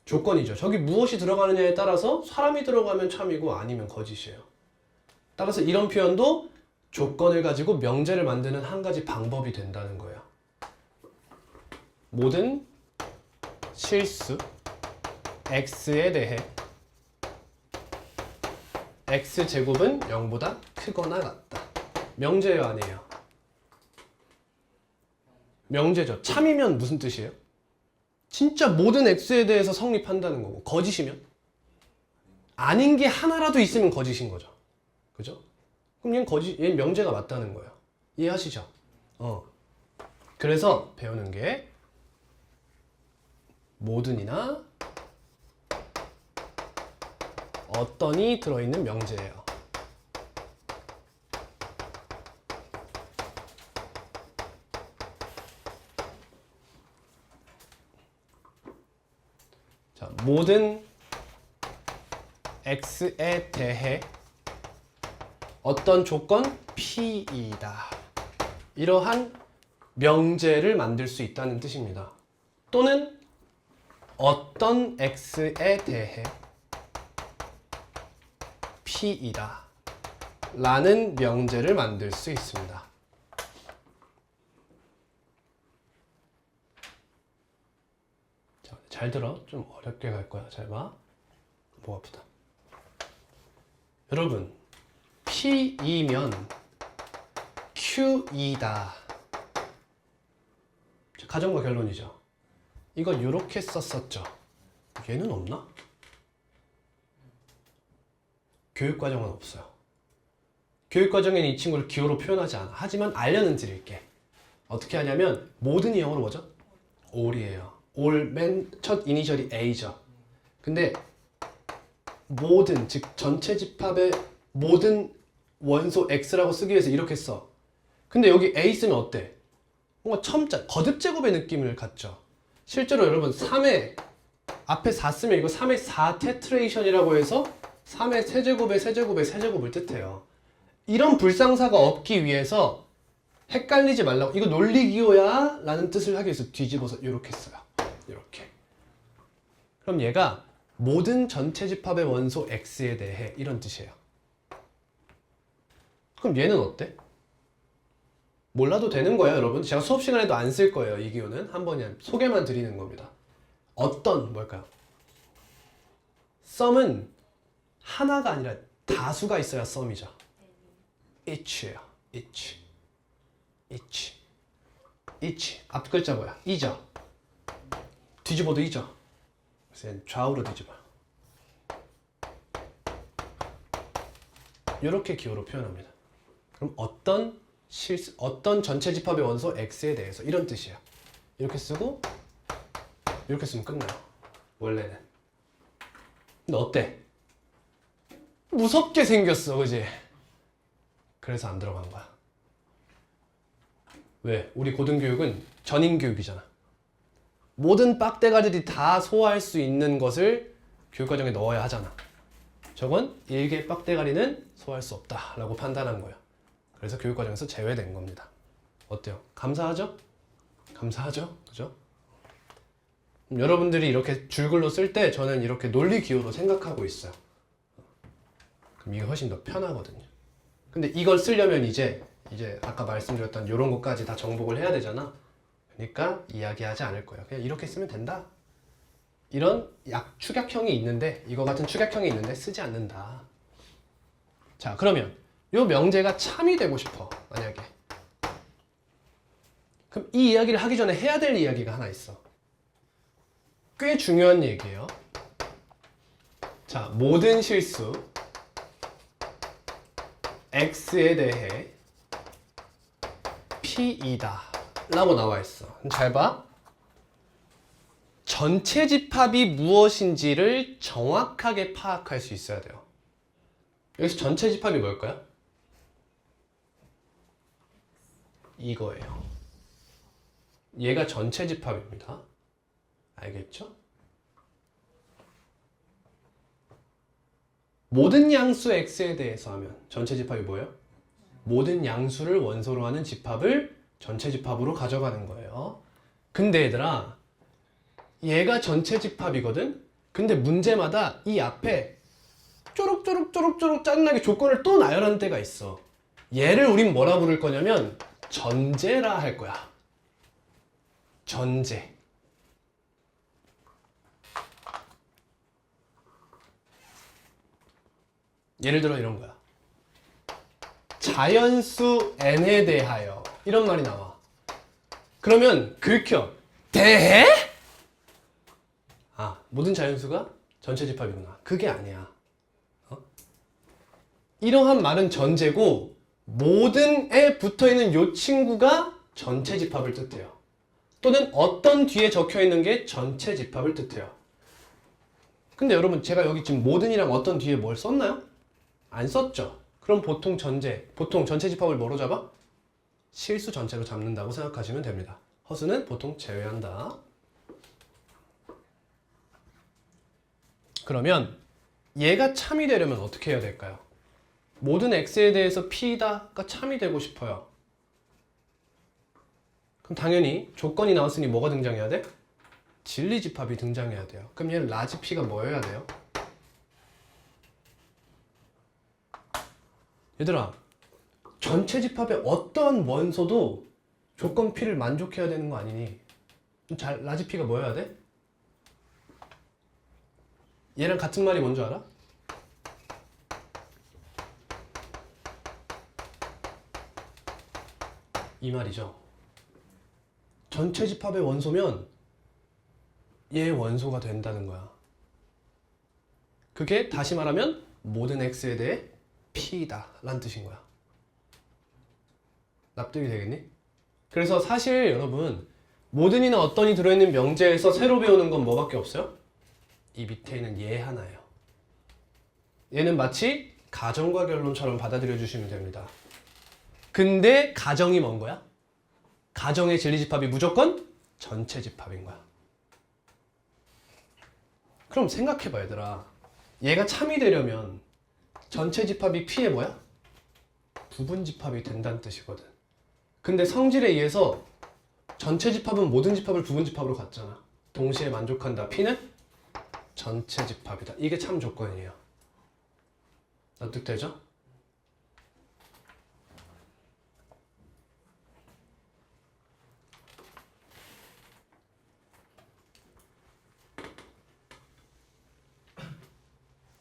조건이죠. 저기 무엇이 들어가느냐에 따라서 사람이 들어가면 참이고 아니면 거짓이에요. 따라서 이런 표현도 조건을 가지고 명제를 만드는 한 가지 방법이 된다는 거예요. 모든 실수 X에 대해 X제곱은 0보다 크거나 같다. 명제예요? 아니에요? 명제죠. 참이면 무슨 뜻이에요? 진짜 모든 X에 대해서 성립한다는 거고, 거짓이면? 아닌 게 하나라도 있으면 거짓인 거죠. 그죠? 그럼 얘는 명제가 맞다는 거예요. 이해하시죠? 그래서 배우는 게 모든이나 어떤이 들어있는 명제예요. 자, 모든 x에 대해 어떤 조건 P이다. 이러한 명제를 만들 수 있다는 뜻입니다. 또는 어떤 x에 대해 P이다. 라는 명제를 만들 수 있습니다. 자, 잘 들어. 좀 어렵게 갈 거야. 잘 봐. 목 아프다. 여러분, P이면 Q이다. 가정과 결론이죠. 이거 이렇게 썼었죠. 얘는 없나? 교육과정은 없어요. 교육과정에는 이 친구를 기호로 표현하지 않아. 하지만 알려는 드릴게. 어떻게 하냐면 모든이 영어로 뭐죠? all이에요. all 맨 첫 이니셜이 A죠. 근데 모든, 즉 전체 집합의 모든 원소 X라고 쓰기 위해서 이렇게 써. 근데 여기 A 쓰면 어때? 뭔가 첨자, 거듭제곱의 느낌을 갖죠. 실제로 여러분 3의 앞에 4 쓰면 이거 3의 4 테트레이션이라고 해서 3의 세제곱의 세제곱의 세제곱을 뜻해요. 이런 불상사가 없기 위해서 헷갈리지 말라고, 이거 논리기호야 라는 뜻을 하기 위해서 뒤집어서 이렇게 써요. 이렇게. 그럼 얘가 모든 전체 집합의 원소 X에 대해 이런 뜻이에요. 그럼 얘는 어때? 몰라도 되는 거예요, 여러분. 제가 수업 시간에도 안 쓸 거예요. 이 기호는 한 번에 소개만 드리는 겁니다. 어떤 뭘까요? 썸은 하나가 아니라 다수가 있어야 썸이죠. each예요. each. 앞 글자 뭐야? 이죠. 뒤집어도 이죠. 그래서 좌우로 뒤집어. 이렇게 기호로 표현합니다. 그럼 어떤 전체 집합의 원소 X에 대해서 이런 뜻이야. 이렇게 쓰고 이렇게 쓰면 끝나요. 원래는. 근데 어때? 무섭게 생겼어, 그지? 그래서 안 들어간 거야. 왜? 우리 고등교육은 전인교육이잖아. 모든 빡대가들이 다 소화할 수 있는 것을 교육과정에 넣어야 하잖아. 저건 일개 빡대가리는 소화할 수 없다라고 판단한 거예요. 그래서 교육과정에서 제외된 겁니다. 어때요? 감사하죠? 감사하죠? 그죠? 여러분들이 이렇게 줄글로 쓸 때 저는 이렇게 논리기호로 생각하고 있어요. 그럼 이게 훨씬 더 편하거든요. 근데 이걸 쓰려면 이제 아까 말씀드렸던 이런 것까지 다 정복을 해야 되잖아. 그러니까 이야기하지 않을 거예요. 그냥 이렇게 쓰면 된다. 이런 축약형이 있는데, 이거 같은 축약형이 있는데 쓰지 않는다. 자, 그러면 이 명제가 참이 되고 싶어, 만약에. 그럼 이 이야기를 하기 전에 해야 될 이야기가 하나 있어. 꽤 중요한 얘기예요. 자, 모든 실수 X에 대해 P이다 라고 나와 있어. 잘 봐. 전체 집합이 무엇인지를 정확하게 파악할 수 있어야 돼요. 여기서 전체 집합이 뭘까요? 이거예요. 얘가 전체 집합입니다. 알겠죠? 모든 양수 X에 대해서 하면 전체 집합이 뭐예요? 모든 양수를 원소로 하는 집합을 전체 집합으로 가져가는 거예요. 근데 얘들아, 얘가 전체 집합이거든? 근데 문제마다 이 앞에 쪼록쪼록 짜증나게 조건을 또 나열하는 때가 있어. 얘를 우린 뭐라 부를 거냐면 전제라 할 거야. 전제. 예를 들어 이런 거야. 자연수 n에 대하여 이런 말이 나와. 그러면 긁혀. 대해? 아, 모든 자연수가 전체 집합이구나. 그게 아니야. 이러한 말은 전제고 모든 에 붙어있는 요 친구가 전체 집합을 뜻해요. 또는 어떤 뒤에 적혀있는 게 전체 집합을 뜻해요. 근데 여러분 제가 여기 지금 모든이랑 어떤 뒤에 뭘 썼나요? 안 썼죠? 그럼 보통 전체 집합을 뭐로 잡아? 실수 전체로 잡는다고 생각하시면 됩니다. 허수는 보통 제외한다. 그러면 얘가 참이 되려면 어떻게 해야 될까요? 모든 x에 대해서 p다가 참이 되고 싶어요. 그럼 당연히 조건이 나왔으니 뭐가 등장해야 돼? 진리집합이 등장해야 돼요. 그럼 얘는 라지 p가 뭐여야 돼요? 얘들아, 전체 집합의 어떠한 원소도 조건 p를 만족해야 되는 거 아니니? 라지 p가 뭐여야 돼? 얘랑 같은 말이 뭔지 알아? 이 말이죠. 전체 집합의 원소면 얘의 원소가 된다는 거야. 그게 다시 말하면 모든 x에 대해 p다 라는 뜻인 거야. 납득이 되겠니? 그래서 사실 여러분 모든이나 어떤이 들어있는 명제에서 새로 배우는 건 뭐밖에 없어요? 이 밑에 있는 얘 하나예요. 얘는 마치 가정과 결론처럼 받아들여 주시면 됩니다. 근데 가정이 뭔 거야? 가정의 진리집합이 무조건 전체 집합인 거야. 그럼 생각해봐 얘들아. 얘가 참이 되려면 전체 집합이 P의 뭐야? 부분 집합이 된다는 뜻이거든. 근데 성질에 의해서 전체 집합은 모든 집합을 부분 집합으로 갔잖아. 동시에 만족한다. P는 전체 집합이다. 이게 참 조건이에요. 납득되죠?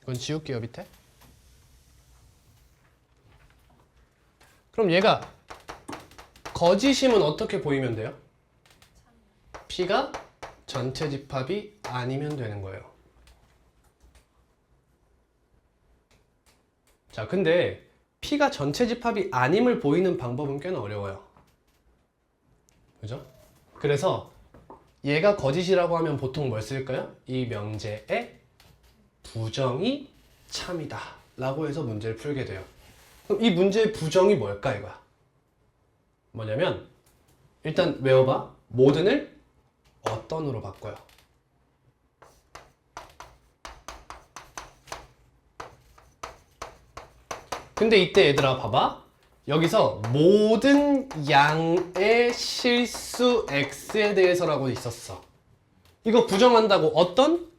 이건 지울게요 밑에. 그럼 얘가 거짓이면 어떻게 보이면 돼요? P가 전체 집합이 아니면 되는 거예요. 자, 근데 P가 전체 집합이 아님을 보이는 방법은 꽤나 어려워요. 그죠? 그래서 얘가 거짓이라고 하면 보통 뭘 쓸까요? 이 명제에 부정이 참이다 라고 해서 문제를 풀게 돼요. 그럼 이 문제의 부정이 뭘까 이거야? 뭐냐면 일단 외워봐. 모든을 어떤으로 바꿔요? 근데 이때 얘들아 봐봐. 여기서 모든 양의 실수 x에 대해서라고 있었어. 이거 부정한다고 어떤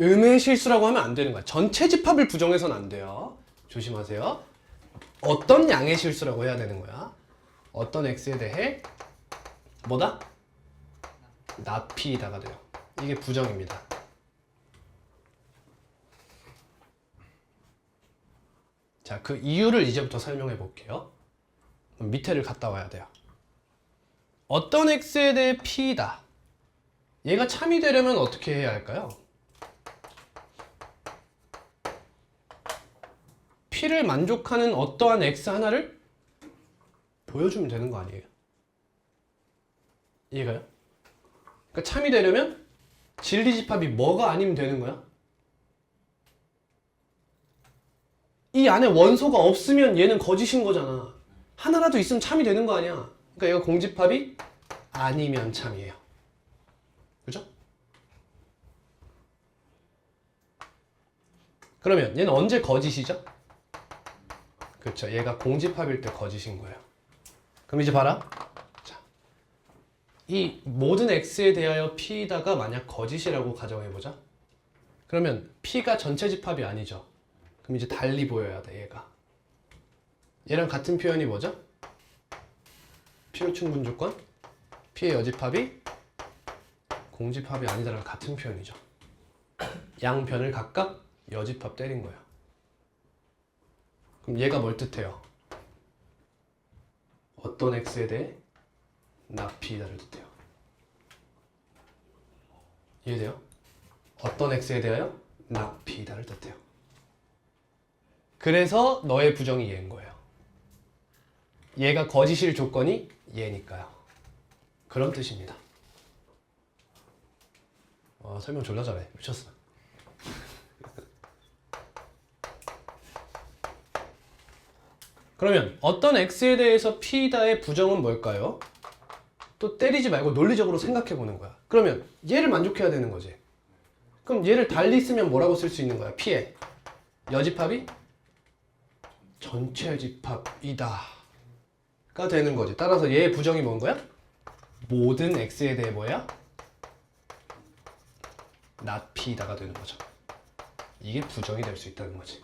음의 실수라고 하면 안 되는 거야. 전체 집합을 부정해서는 안 돼요. 조심하세요. 어떤 양의 실수라고 해야 되는 거야. 어떤 x에 대해 뭐다? 나피다가 돼요. 이게 부정입니다. 자, 그 이유를 이제부터 설명해 볼게요. 밑에를 갔다 와야 돼요. 어떤 x에 대해 p다. 얘가 참이 되려면 어떻게 해야 할까요? p를 만족하는 어떠한 x 하나를 보여주면 되는 거 아니에요? 이해가요? 그러니까 참이 되려면 진리집합이 뭐가 아니면 되는 거야? 이 안에 원소가 없으면 얘는 거짓인 거잖아. 하나라도 있으면 참이 되는 거 아니야. 그러니까 얘가 공집합이 아니면 참이에요. 그죠? 그러면 얘는 언제 거짓이죠? 그렇죠. 얘가 공집합일 때 거짓인 거예요. 그럼 이제 봐라. 자, 이 모든 x에 대하여 p다가 만약 거짓이라고 가정해보자. 그러면 p가 전체 집합이 아니죠. 그럼 이제 달리 보여야 돼, 얘가. 얘랑 같은 표현이 뭐죠? 필요충분 조건? p의 여집합이 공집합이 아니다랑 같은 표현이죠. 양변을 각각 여집합 때린 거예요. 그럼 얘가 뭘 뜻해요? 어떤 x에 대해 나피다를 뜻해요. 이해돼요? 어떤 x에 대하여 나피다를 뜻해요. 그래서 너의 부정이 얘인 거예요. 얘가 거짓일 조건이 얘니까요. 그런 뜻입니다. 설명 졸라 잘해. 미쳤어. 그러면 어떤 x에 대해서 p다의 부정은 뭘까요? 또 때리지 말고 논리적으로 생각해 보는 거야. 그러면 얘를 만족해야 되는 거지. 그럼 얘를 달리 쓰면 뭐라고 쓸 수 있는 거야? p의 여집합이 전체 집합이다 가 되는 거지. 따라서 얘의 부정이 뭔 거야? 모든 x에 대해 뭐야? not p다가 되는 거죠. 이게 부정이 될 수 있다는 거지.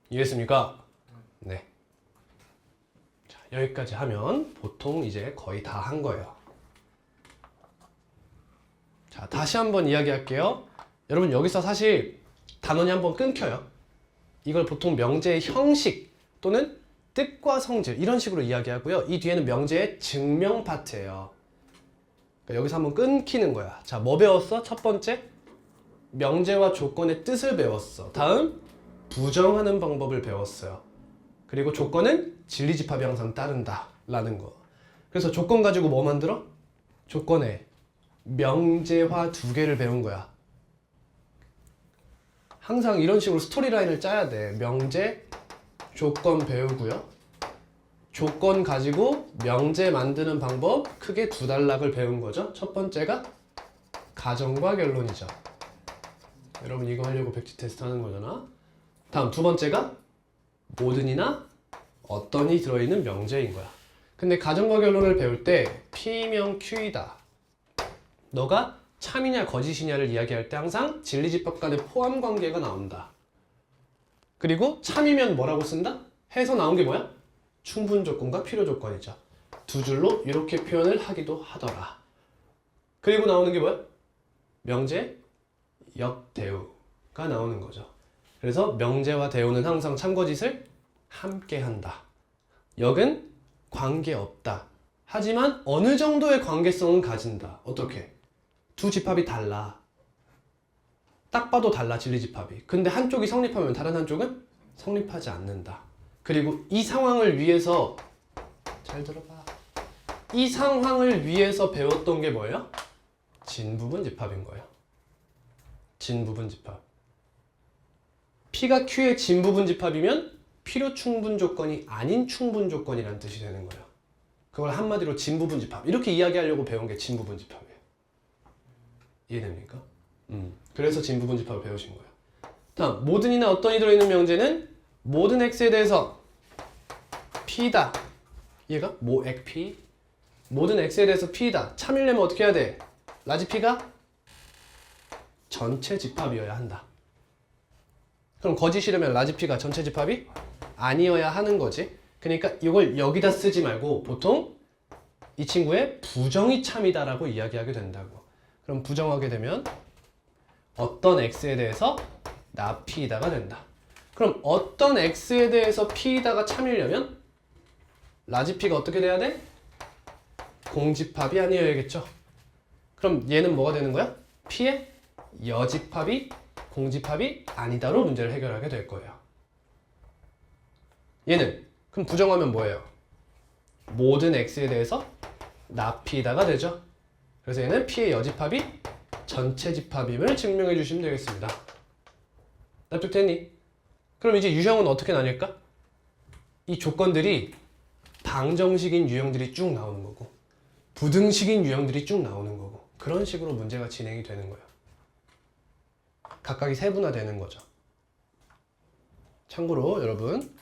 이해했습니까? 네. 자, 여기까지 하면 보통 이제 거의 다 한 거예요. 자, 다시 한번 이야기할게요. 여러분 여기서 사실 단원이 한번 끊겨요. 이걸 보통 명제의 형식 또는 뜻과 성질 이런 식으로 이야기하고요. 이 뒤에는 명제의 증명 파트예요. 그러니까 여기서 한번 끊기는 거야. 자, 뭐 배웠어? 첫 번째, 명제와 조건의 뜻을 배웠어. 다음, 부정하는 방법을 배웠어요. 그리고 조건은 진리집합이 항상 따른다 라는 거. 그래서 조건 가지고 뭐 만들어? 조건에 명제화 2개를 배운 거야. 항상 이런 식으로 스토리라인을 짜야 돼. 명제, 조건 배우고요. 조건 가지고 명제 만드는 방법 크게 2단락을 배운 거죠. 첫 번째가 가정과 결론이죠. 여러분 이거 하려고 백지 테스트 하는 거잖아. 다음 두 번째가 모든이나 어떤이 들어있는 명제인 거야. 근데 가정과 결론을 배울 때 P명 Q이다. 너가 참이냐 거짓이냐를 이야기할 때 항상 진리집합 간의 포함 관계가 나온다. 그리고 참이면 뭐라고 쓴다? 해서 나온 게 뭐야? 충분 조건과 필요 조건이죠. 2줄로 이렇게 표현을 하기도 하더라. 그리고 나오는 게 뭐야? 명제, 역, 대우가 나오는 거죠. 그래서 명제와 대우는 항상 참거짓을 함께 한다. 역은 관계없다. 하지만 어느 정도의 관계성은 가진다. 어떻게? 두 집합이 달라. 딱 봐도 달라, 진리집합이. 근데 한쪽이 성립하면 다른 한쪽은 성립하지 않는다. 그리고 이 상황을 위해서 잘 들어봐. 이 상황을 위해서 배웠던 게 뭐예요? 진부분 집합인 거예요. 진부분 집합. P가 Q의 진부분 집합이면 필요 충분 조건이 아닌 충분 조건이라는 뜻이 되는 거예요. 그걸 한마디로 진부분 집합. 이렇게 이야기하려고 배운 게 진부분 집합이에요. 이해됩니까? 그래서 진부분 집합을 배우신 거예요. 다음, 모든이나 어떤이 들어있는 명제는 모든 x에 대해서 p다. 얘가 모엑 p. 모든 x에 대해서 p다. 참이려면 어떻게 해야 돼? 라지 p가 전체 집합이어야 한다. 그럼 거짓이려면 라지 p가 전체 집합이 아니어야 하는 거지. 그러니까 이걸 여기다 쓰지 말고 보통 이 친구의 부정이 참이다라고 이야기하게 된다고. 그럼 부정하게 되면 어떤 x에 대해서 나 p이다가 된다. 그럼 어떤 x에 대해서 p이다가 참이려면 라지 p가 어떻게 돼야 돼? 공집합이 아니어야겠죠. 그럼 얘는 뭐가 되는 거야? p의 여집합이 공집합이 아니다로 문제를 해결하게 될 거예요. 얘는 그럼 부정하면 뭐예요? 모든 x에 대해서 나 p다가 되죠. 그래서 얘는 p의 여집합이 전체 집합임을 증명해 주시면 되겠습니다. 납득됐니? 그럼 이제 유형은 어떻게 나뉠까? 이 조건들이 방정식인 유형들이 쭉 나오는 거고 부등식인 유형들이 쭉 나오는 거고 그런 식으로 문제가 진행이 되는 거예요. 각각이 세분화되는 거죠. 참고로 여러분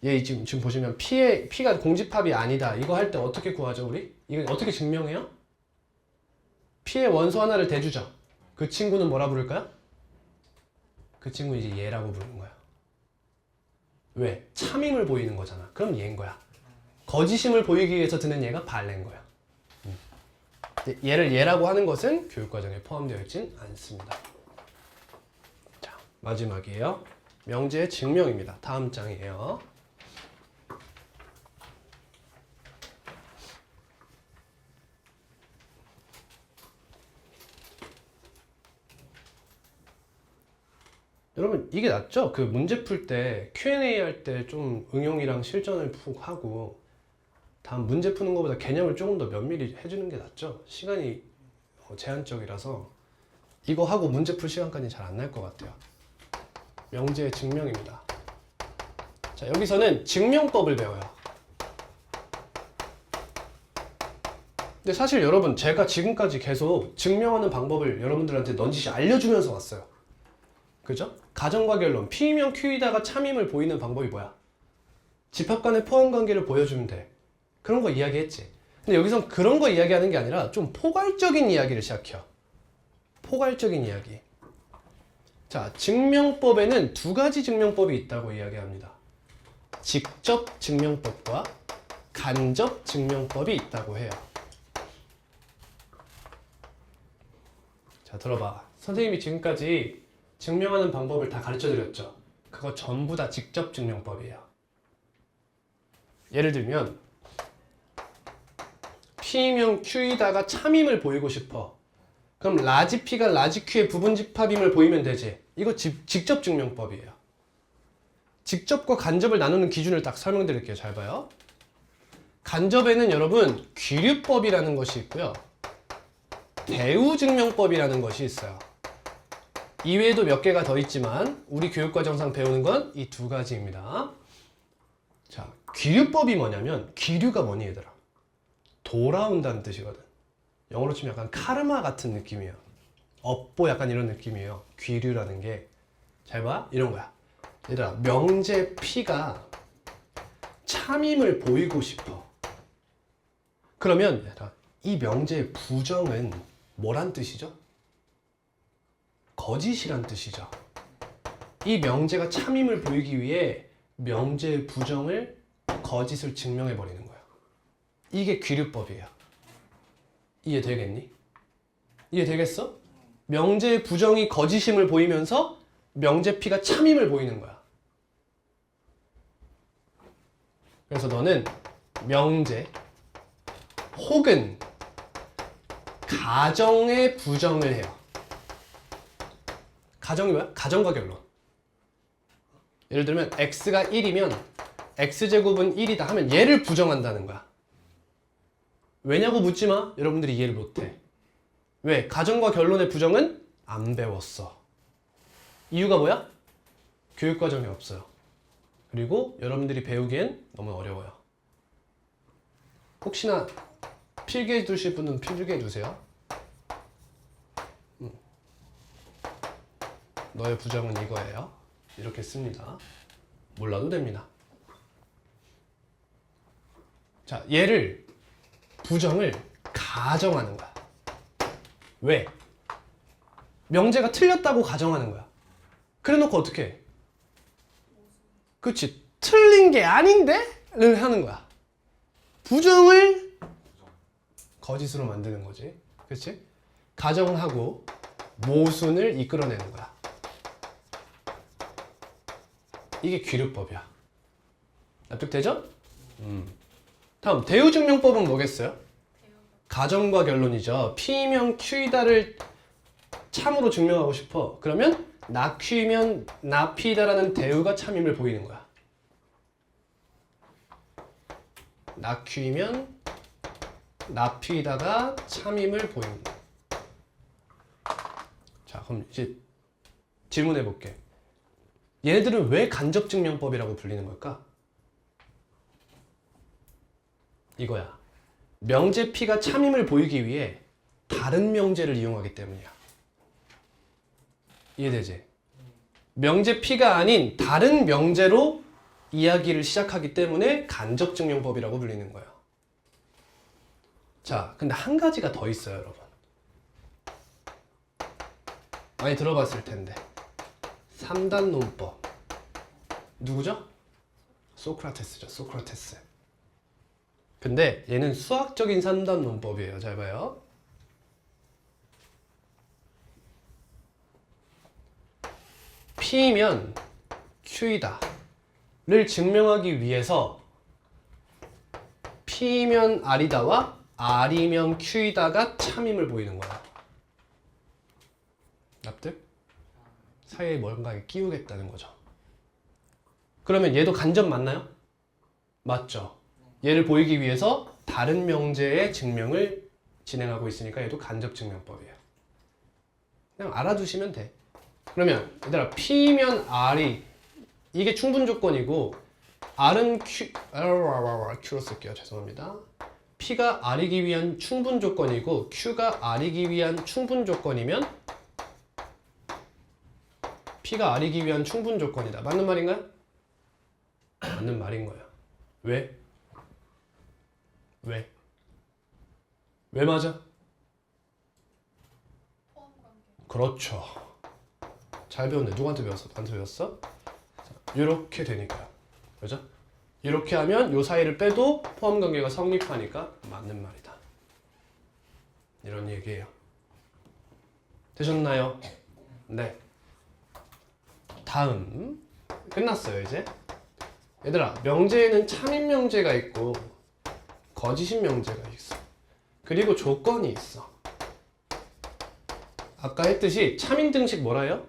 얘 지금 보시면 P가 공집합이 아니다. 이거 할 때 어떻게 구하죠 우리? 이거 어떻게 증명해요? P의 원소 하나를 대주죠. 그 친구는 뭐라 부를까요? 그 친구는 이제 얘라고 부르는 거야. 왜? 참임을 보이는 거잖아. 그럼 얘인 거야. 거짓임을 보이기 위해서 드는 얘가 발레인 거야. 얘를 얘라고 하는 것은 교육과정에 포함되어 있진 않습니다. 자, 마지막이에요. 명제의 증명입니다. 다음 장이에요. 여러분 이게 낫죠? 그 문제 풀 때 Q&A 할 때 좀 응용이랑 실전을 푹 하고 다음 문제 푸는 것보다 개념을 조금 더 면밀히 해주는 게 낫죠? 시간이 제한적이라서 이거 하고 문제 풀 시간까지 잘 안 날 것 같아요. 명제의 증명입니다. 자, 여기서는 증명법을 배워요. 근데 사실 여러분 제가 지금까지 계속 증명하는 방법을 여러분들한테 넌지시 알려주면서 왔어요. 그죠? 가정과 결론, P이면 Q이다가 참임을 보이는 방법이 뭐야? 집합 간의 포함관계를 보여주면 돼. 그런 거 이야기했지. 근데 여기선 그런 거 이야기하는 게 아니라 좀 포괄적인 이야기를 시작해요. 포괄적인 이야기. 자, 증명법에는 두 가지 증명법이 있다고 이야기합니다. 직접 증명법과 간접 증명법이 있다고 해요. 자, 들어봐. 선생님이 지금까지 증명하는 방법을 다 가르쳐 드렸죠? 그거 전부 다 직접 증명법이에요. 예를 들면 P면 Q이다가 참임을 보이고 싶어. 그럼 라지 P가 라지 Q의 부분집합임을 보이면 되지. 이거 직접 증명법이에요. 직접과 간접을 나누는 기준을 딱 설명드릴게요. 잘 봐요. 간접에는 여러분 귀류법이라는 것이 있고요. 대우증명법이라는 것이 있어요. 이외에도 몇 개가 더 있지만 우리 교육과정상 배우는 건 이 두 가지입니다. 자, 귀류법이 뭐냐면 귀류가 뭐니 얘들아? 돌아온다는 뜻이거든. 영어로 치면 약간 카르마 같은 느낌이에요. 업보 약간 이런 느낌이에요. 귀류라는 게. 잘 봐. 이런 거야. 얘들아, 명제 P가 참임을 보이고 싶어. 그러면 얘들아, 이 명제의 부정은 뭐란 뜻이죠? 거짓이란 뜻이죠. 이 명제가 참임을 보이기 위해 명제의 부정을 거짓을 증명해 버리는 거야. 이게 귀류법이에요. 이해되겠니? 이해되겠어? 명제의 부정이 거짓임을 보이면서 명제 P가 참임을 보이는 거야. 그래서 너는 명제 혹은 가정의 부정을 해요. 가정이 뭐야? 가정과 결론. 예를 들면 x가 1이면 x제곱은 1이다 하면 얘를 부정한다는 거야. 왜냐고 묻지 마. 여러분들이 이해를 못해. 왜? 가정과 결론의 부정은 안 배웠어. 이유가 뭐야? 교육과정이 없어요. 그리고 여러분들이 배우기엔 너무 어려워요. 혹시나 필기해 두실 분은 필기해 두세요. 너의 부정은 이거예요. 이렇게 씁니다. 몰라도 됩니다. 자, 얘를 부정을 가정하는 거야. 왜? 명제가 틀렸다고 가정하는 거야. 그래 놓고 어떻게 해? 그치, 틀린 게 아닌데? 를 하는 거야. 부정을 거짓으로 만드는 거지. 그치? 가정하고 모순을 이끌어내는 거야. 이게 귀류법이야. 납득되죠? 다음 대우증명법은 뭐겠어요? 가정과 결론이죠. P면 Q이다를 참으로 증명하고 싶어. 그러면 나 Q이면 나 P이다라는 대우가 참임을 보이는 거야. 나 Q이면 나 P이다가 참임을 보인다. 자, 그럼 이제 질문해 볼게. 얘네들은 왜 간접증명법이라고 불리는 걸까? 이거야. 명제 P가 참임을 보이기 위해 다른 명제를 이용하기 때문이야. 이해되지? 명제 P가 아닌 다른 명제로 이야기를 시작하기 때문에 간접증명법이라고 불리는 거예요. 자, 근데 한 가지가 더 있어요, 여러분. 많이 들어봤을 텐데. 3단 논법. 누구죠? 소크라테스죠. 소크라테스. 근데 얘는 수학적인 3단 논법이에요. 잘 봐요. P면 Q이다 를 증명하기 위해서 P면 R이다와 R이면 Q이다가 참임을 보이는 거야. 납득? 사이에 뭔가 끼우겠다는 거죠. 그러면 얘도 간접 맞나요? 맞죠. 얘를 보이기 위해서 다른 명제의 증명을 진행하고 있으니까 얘도 간접 증명법이에요. 그냥 알아두시면 돼. 그러면 얘들아 P면 R이 이게 충분 조건이고 R은 Q로 쓸게요. 죄송합니다. P가 R이기 위한 충분 조건이고 Q가 R이기 위한 충분 조건이면 P가 R이기 위한 충분 조건이다. 맞는 말인가요? 맞는 말인 거야. 왜? 왜? 왜 맞아? 그렇죠. 잘 배웠네. 누구한테 배웠어? 나한테 배웠어? 이렇게 되니까. 그죠? 이렇게 하면 요 사이를 빼도 포함 관계가 성립하니까 맞는 말이다. 이런 얘기예요. 되셨나요? 네. 다음. 끝났어요, 이제. 얘들아, 명제에는 참인 명제가 있고 거짓인 명제가 있어. 그리고 조건이 있어. 아까 했듯이 참인 등식 뭐라요?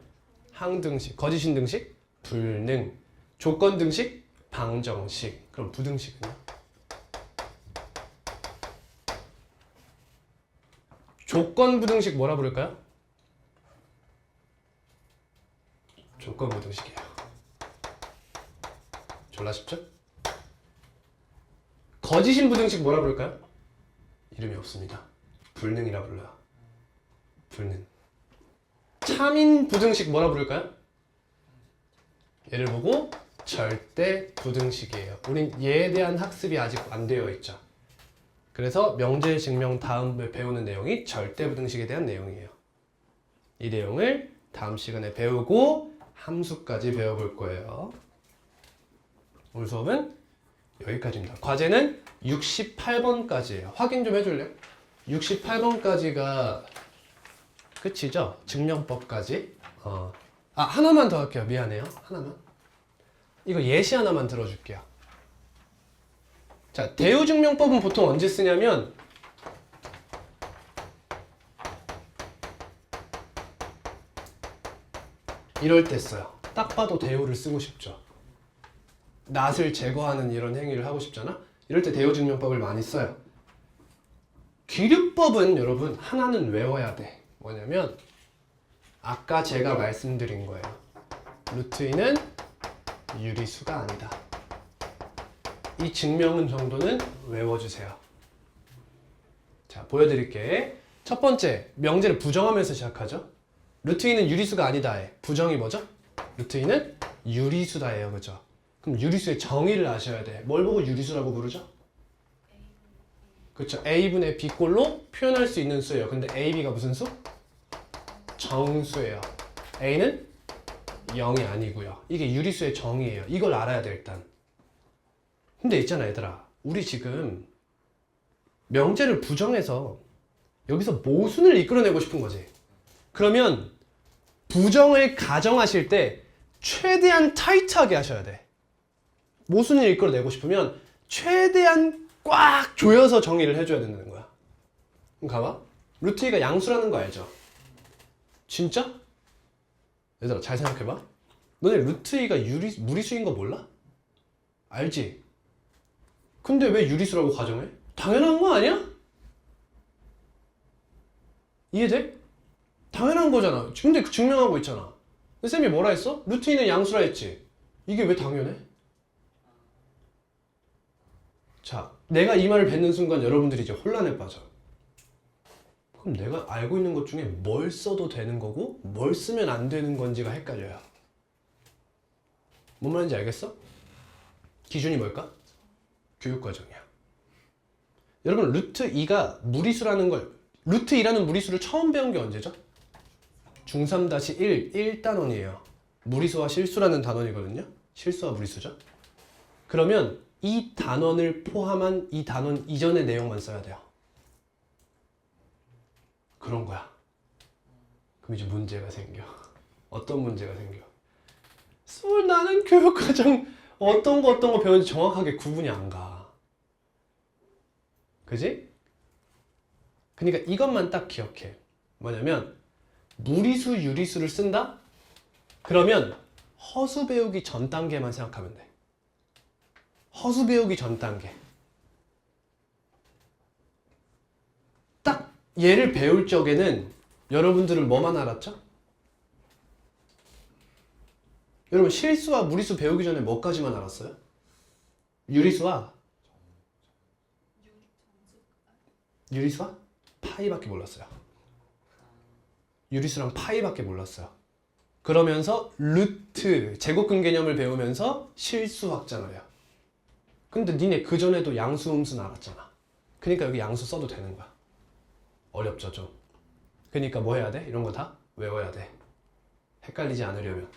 항등식. 거짓인 등식? 불능. 조건 등식? 방정식. 그럼 부등식은요? 조건 부등식 뭐라 부를까요? 조건 부등식이에요. 졸라 쉽죠? 거짓인 부등식 뭐라 부를까요? 이름이 없습니다. 불능이라 불러요. 불능. 참인 부등식 뭐라 부를까요? 얘를 보고 절대 부등식이에요. 우린 얘에 대한 학습이 아직 안 되어 있죠. 그래서 명제 증명 다음에 배우는 내용이 절대 부등식에 대한 내용이에요. 이 내용을 다음 시간에 배우고 함수까지 배워볼 거예요. 오늘 수업은 여기까지입니다. 과제는 68번까지예요. 확인 좀 해줄래요? 68번까지가 끝이죠? 증명법까지. 하나만 더 할게요. 미안해요. 하나만. 이거 예시 하나만 들어줄게요. 자, 대우증명법은 보통 언제 쓰냐면 이럴 때 써요. 딱 봐도 대우를 쓰고 싶죠. 낫을 제거하는 이런 행위를 하고 싶잖아. 이럴 때 대우증명법을 많이 써요. 기류법은 여러분 하나는 외워야 돼. 뭐냐면 아까 제가 말씀드린 거예요. 루트 2는 유리수가 아니다. 이 증명은 정도는 외워주세요. 자, 보여드릴게. 첫 번째, 명제를 부정하면서 시작하죠. 루트 2는 유리수가 아니다에 부정이 뭐죠? 루트 2는 유리수다예요. 그죠? 그럼 유리수의 정의를 아셔야 돼. 뭘 보고 유리수라고 부르죠? 그렇죠. a분의 b꼴로 표현할 수 있는 수예요. 근데 a, b가 무슨 수? 정수예요. a는 0이 아니고요. 이게 유리수의 정의예요. 이걸 알아야 돼 일단. 근데 있잖아 얘들아. 우리 지금 명제를 부정해서 여기서 모순을 이끌어내고 싶은 거지. 그러면 부정을 가정하실 때 최대한 타이트하게 하셔야 돼. 모순을 이끌어내고 싶으면 최대한 꽉 조여서 정의를 해줘야 된다는 거야. 그럼 가봐. 루트 2가 양수라는 거 알죠? 진짜? 얘들아 잘 생각해봐. 너네 루트 2가 무리수인 거 몰라? 알지? 근데 왜 유리수라고 가정해? 당연한 거 아니야? 이해돼? 당연한 거잖아. 근데 증명하고 있잖아. 근데 쌤이 뭐라 했어? 루트 2는 양수라 했지. 이게 왜 당연해? 자, 내가 이 말을 뱉는 순간 여러분들이 이제 혼란에 빠져. 그럼 내가 알고 있는 것 중에 뭘 써도 되는 거고 뭘 쓰면 안 되는 건지가 헷갈려요. 뭔 말인지 알겠어? 기준이 뭘까? 교육과정이야. 여러분 루트 2가 무리수라는 걸 루트 2라는 무리수를 처음 배운 게 언제죠? 중3-1 1단원이에요. 무리수와 실수라는 단원이거든요. 실수와 무리수죠. 그러면 이 단원을 포함한 이 단원 이전의 내용만 써야 돼요. 그런 거야. 그럼 이제 문제가 생겨. 어떤 문제가 생겨? 나는 교육과정 어떤 거 배우는지 정확하게 구분이 안 가. 그지? 그러니까 이것만 딱 기억해. 뭐냐면 무리수, 유리수를 쓴다? 그러면 허수 배우기 전 단계만 생각하면 돼. 허수 배우기 전 단계. 딱 얘를 배울 적에는 여러분들은 뭐만 알았죠? 여러분 실수와 무리수 배우기 전에 뭐까지만 알았어요? 유리수와 파이밖에 몰랐어요. 유리수랑 파이밖에 몰랐어요. 그러면서 루트, 제곱근 개념을 배우면서 실수 확장을 해요. 근데 니네 그전에도 양수, 음수는 알았잖아. 그러니까 여기 양수 써도 되는 거야. 어렵죠 좀. 그러니까 뭐 해야 돼? 이런 거 다 외워야 돼. 헷갈리지 않으려면.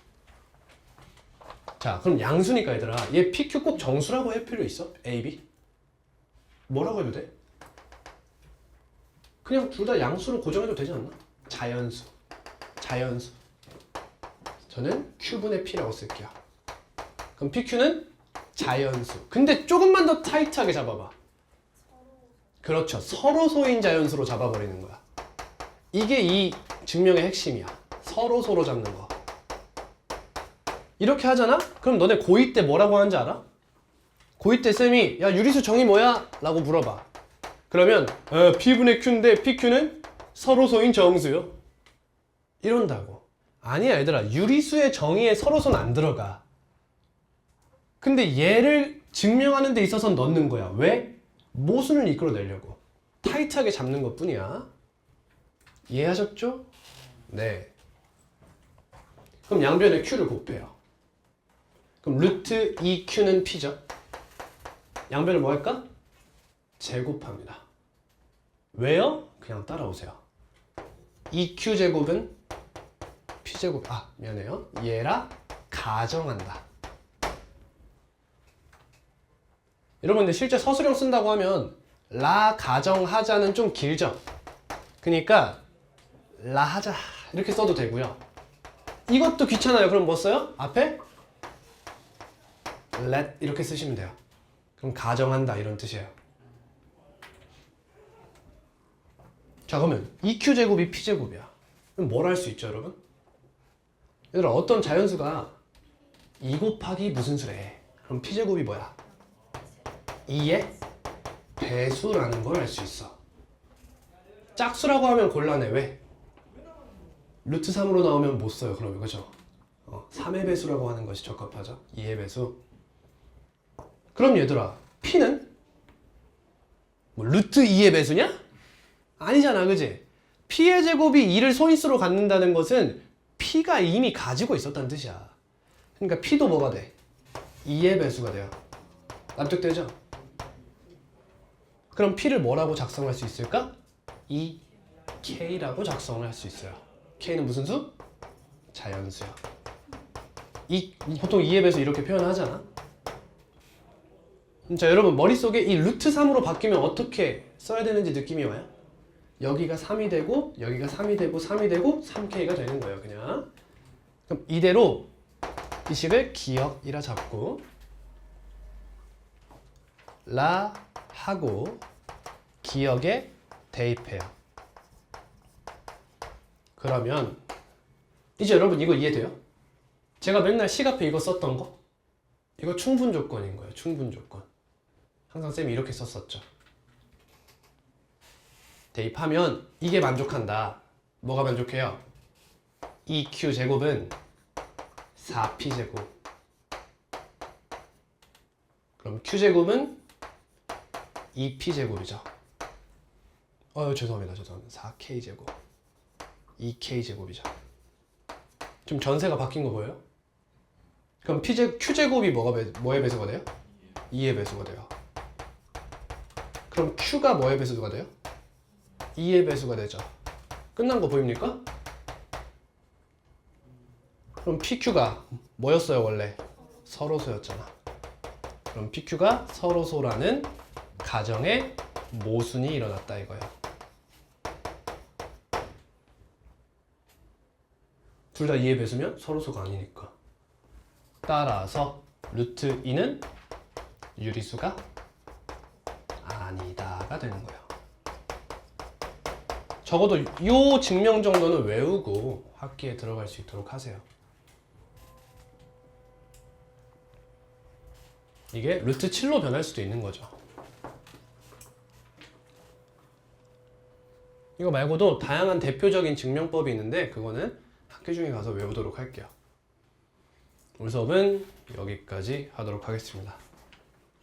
자, 그럼 양수니까 얘들아, 얘 PQ 꼭 정수라고 할 필요 있어? A, B? 뭐라고 해도 돼? 그냥 둘 다 양수로 고정해도 되지 않나? 자연수. 저는 Q분의 P라고 쓸게요. 그럼 PQ는 자연수. 근데 조금만 더 타이트하게 잡아봐. 그렇죠. 서로소인 자연수로 잡아버리는 거야. 이게 이 증명의 핵심이야. 서로 잡는 거. 이렇게 하잖아? 그럼 너네 고2 때 뭐라고 하는지 알아? 고2 때 쌤이 야 유리수 정의 뭐야? 라고 물어봐. 그러면 P분의 Q인데 PQ는 서로소인 정수요. 이런다고. 아니야 얘들아. 유리수의 정의에 서로소는 안 들어가. 근데 얘를 증명하는 데 있어서 넣는 거야. 왜? 모순을 이끌어내려고. 타이트하게 잡는 것 뿐이야. 이해하셨죠? 네. 그럼 양변에 Q를 곱해요. 그럼 루트 2Q는 P죠. 양변을 뭐 할까? 제곱합니다. 왜요? 그냥 따라오세요. 2Q제곱은 P제곱, 미안해요. 얘라 가정한다. 여러분 근데 실제 서술형 쓴다고 하면 라 가정하자는 좀 길죠? 그러니까 라 하자 이렇게 써도 되고요. 이것도 귀찮아요. 그럼 뭐 써요? 앞에 let 이렇게 쓰시면 돼요. 그럼 가정한다 이런 뜻이에요. 자 그러면 2Q제곱이 P제곱이야. 그럼 뭘 할 수 있죠 여러분? 얘들아 어떤 자연수가 2 곱하기 무슨 수래? 그럼 P제곱이 뭐야? 2의 배수라는 걸 알 수 있어. 짝수라고 하면 곤란해. 왜? 루트 3으로 나오면 못 써요. 그러면 그죠? 3의 배수라고 하는 것이 적합하죠. 2의 배수. 그럼 얘들아 P는? 뭐 루트 2의 배수냐? 아니잖아 그지? P의 제곱이 2를 소인수로 갖는다는 것은 P가 이미 가지고 있었다는 뜻이야. 그러니까 P도 뭐가 돼? 2의 배수가 돼요. 납득되죠? 그럼 P를 뭐라고 작성할 수 있을까? 2K라고 작성을 할 수 있어요. K는 무슨 수? 자연수요. 보통 2의 배수 이렇게 표현하잖아. 자 여러분 머릿속에 이 루트 3으로 바뀌면 어떻게 써야 되는지 느낌이 와요? 여기가 3이 되고 여기가 3이 되고 3이 되고 3K가 되는 거예요 그냥. 그럼 이대로 이 식을 기억이라 잡고 라 하고 기억에 대입해요. 그러면 이제 여러분 이거 이해돼요? 제가 맨날 식 앞에 이거 썼던 거? 이거 충분 조건인 거예요. 충분 조건. 항상 쌤이 이렇게 썼었죠. 대입하면 이게 만족한다. 뭐가 만족해요? 2Q제곱은 4P제곱. 그럼 Q제곱은 2P제곱이죠. 죄송합니다. 4K제곱. 2K제곱이죠. 좀 전세가 바뀐 거 보여요? 그럼 Q제곱이 뭐의 배수가 돼요? 2의 배수가 돼요. 그럼 Q가 뭐의 배수가 돼요? 2의 배수가 되죠. 끝난 거 보입니까? 그럼 PQ가 뭐였어요 원래? 서로소였잖아. 그럼 PQ가 서로소라는 가정의 모순이 일어났다 이거예요. 둘 다 2의 배수면 서로소가 아니니까. 따라서 루트 2는 유리수가 아니다가 되는 거예요. 적어도 이 증명 정도는 외우고 학기에 들어갈 수 있도록 하세요. 이게 루트 7로 변할 수도 있는 거죠. 이거 말고도 다양한 대표적인 증명법이 있는데 그거는 학교 중에 가서 외우도록 할게요. 오늘 수업은 여기까지 하도록 하겠습니다.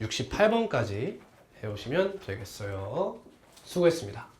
68번까지 해오시면 되겠어요. 수고했습니다.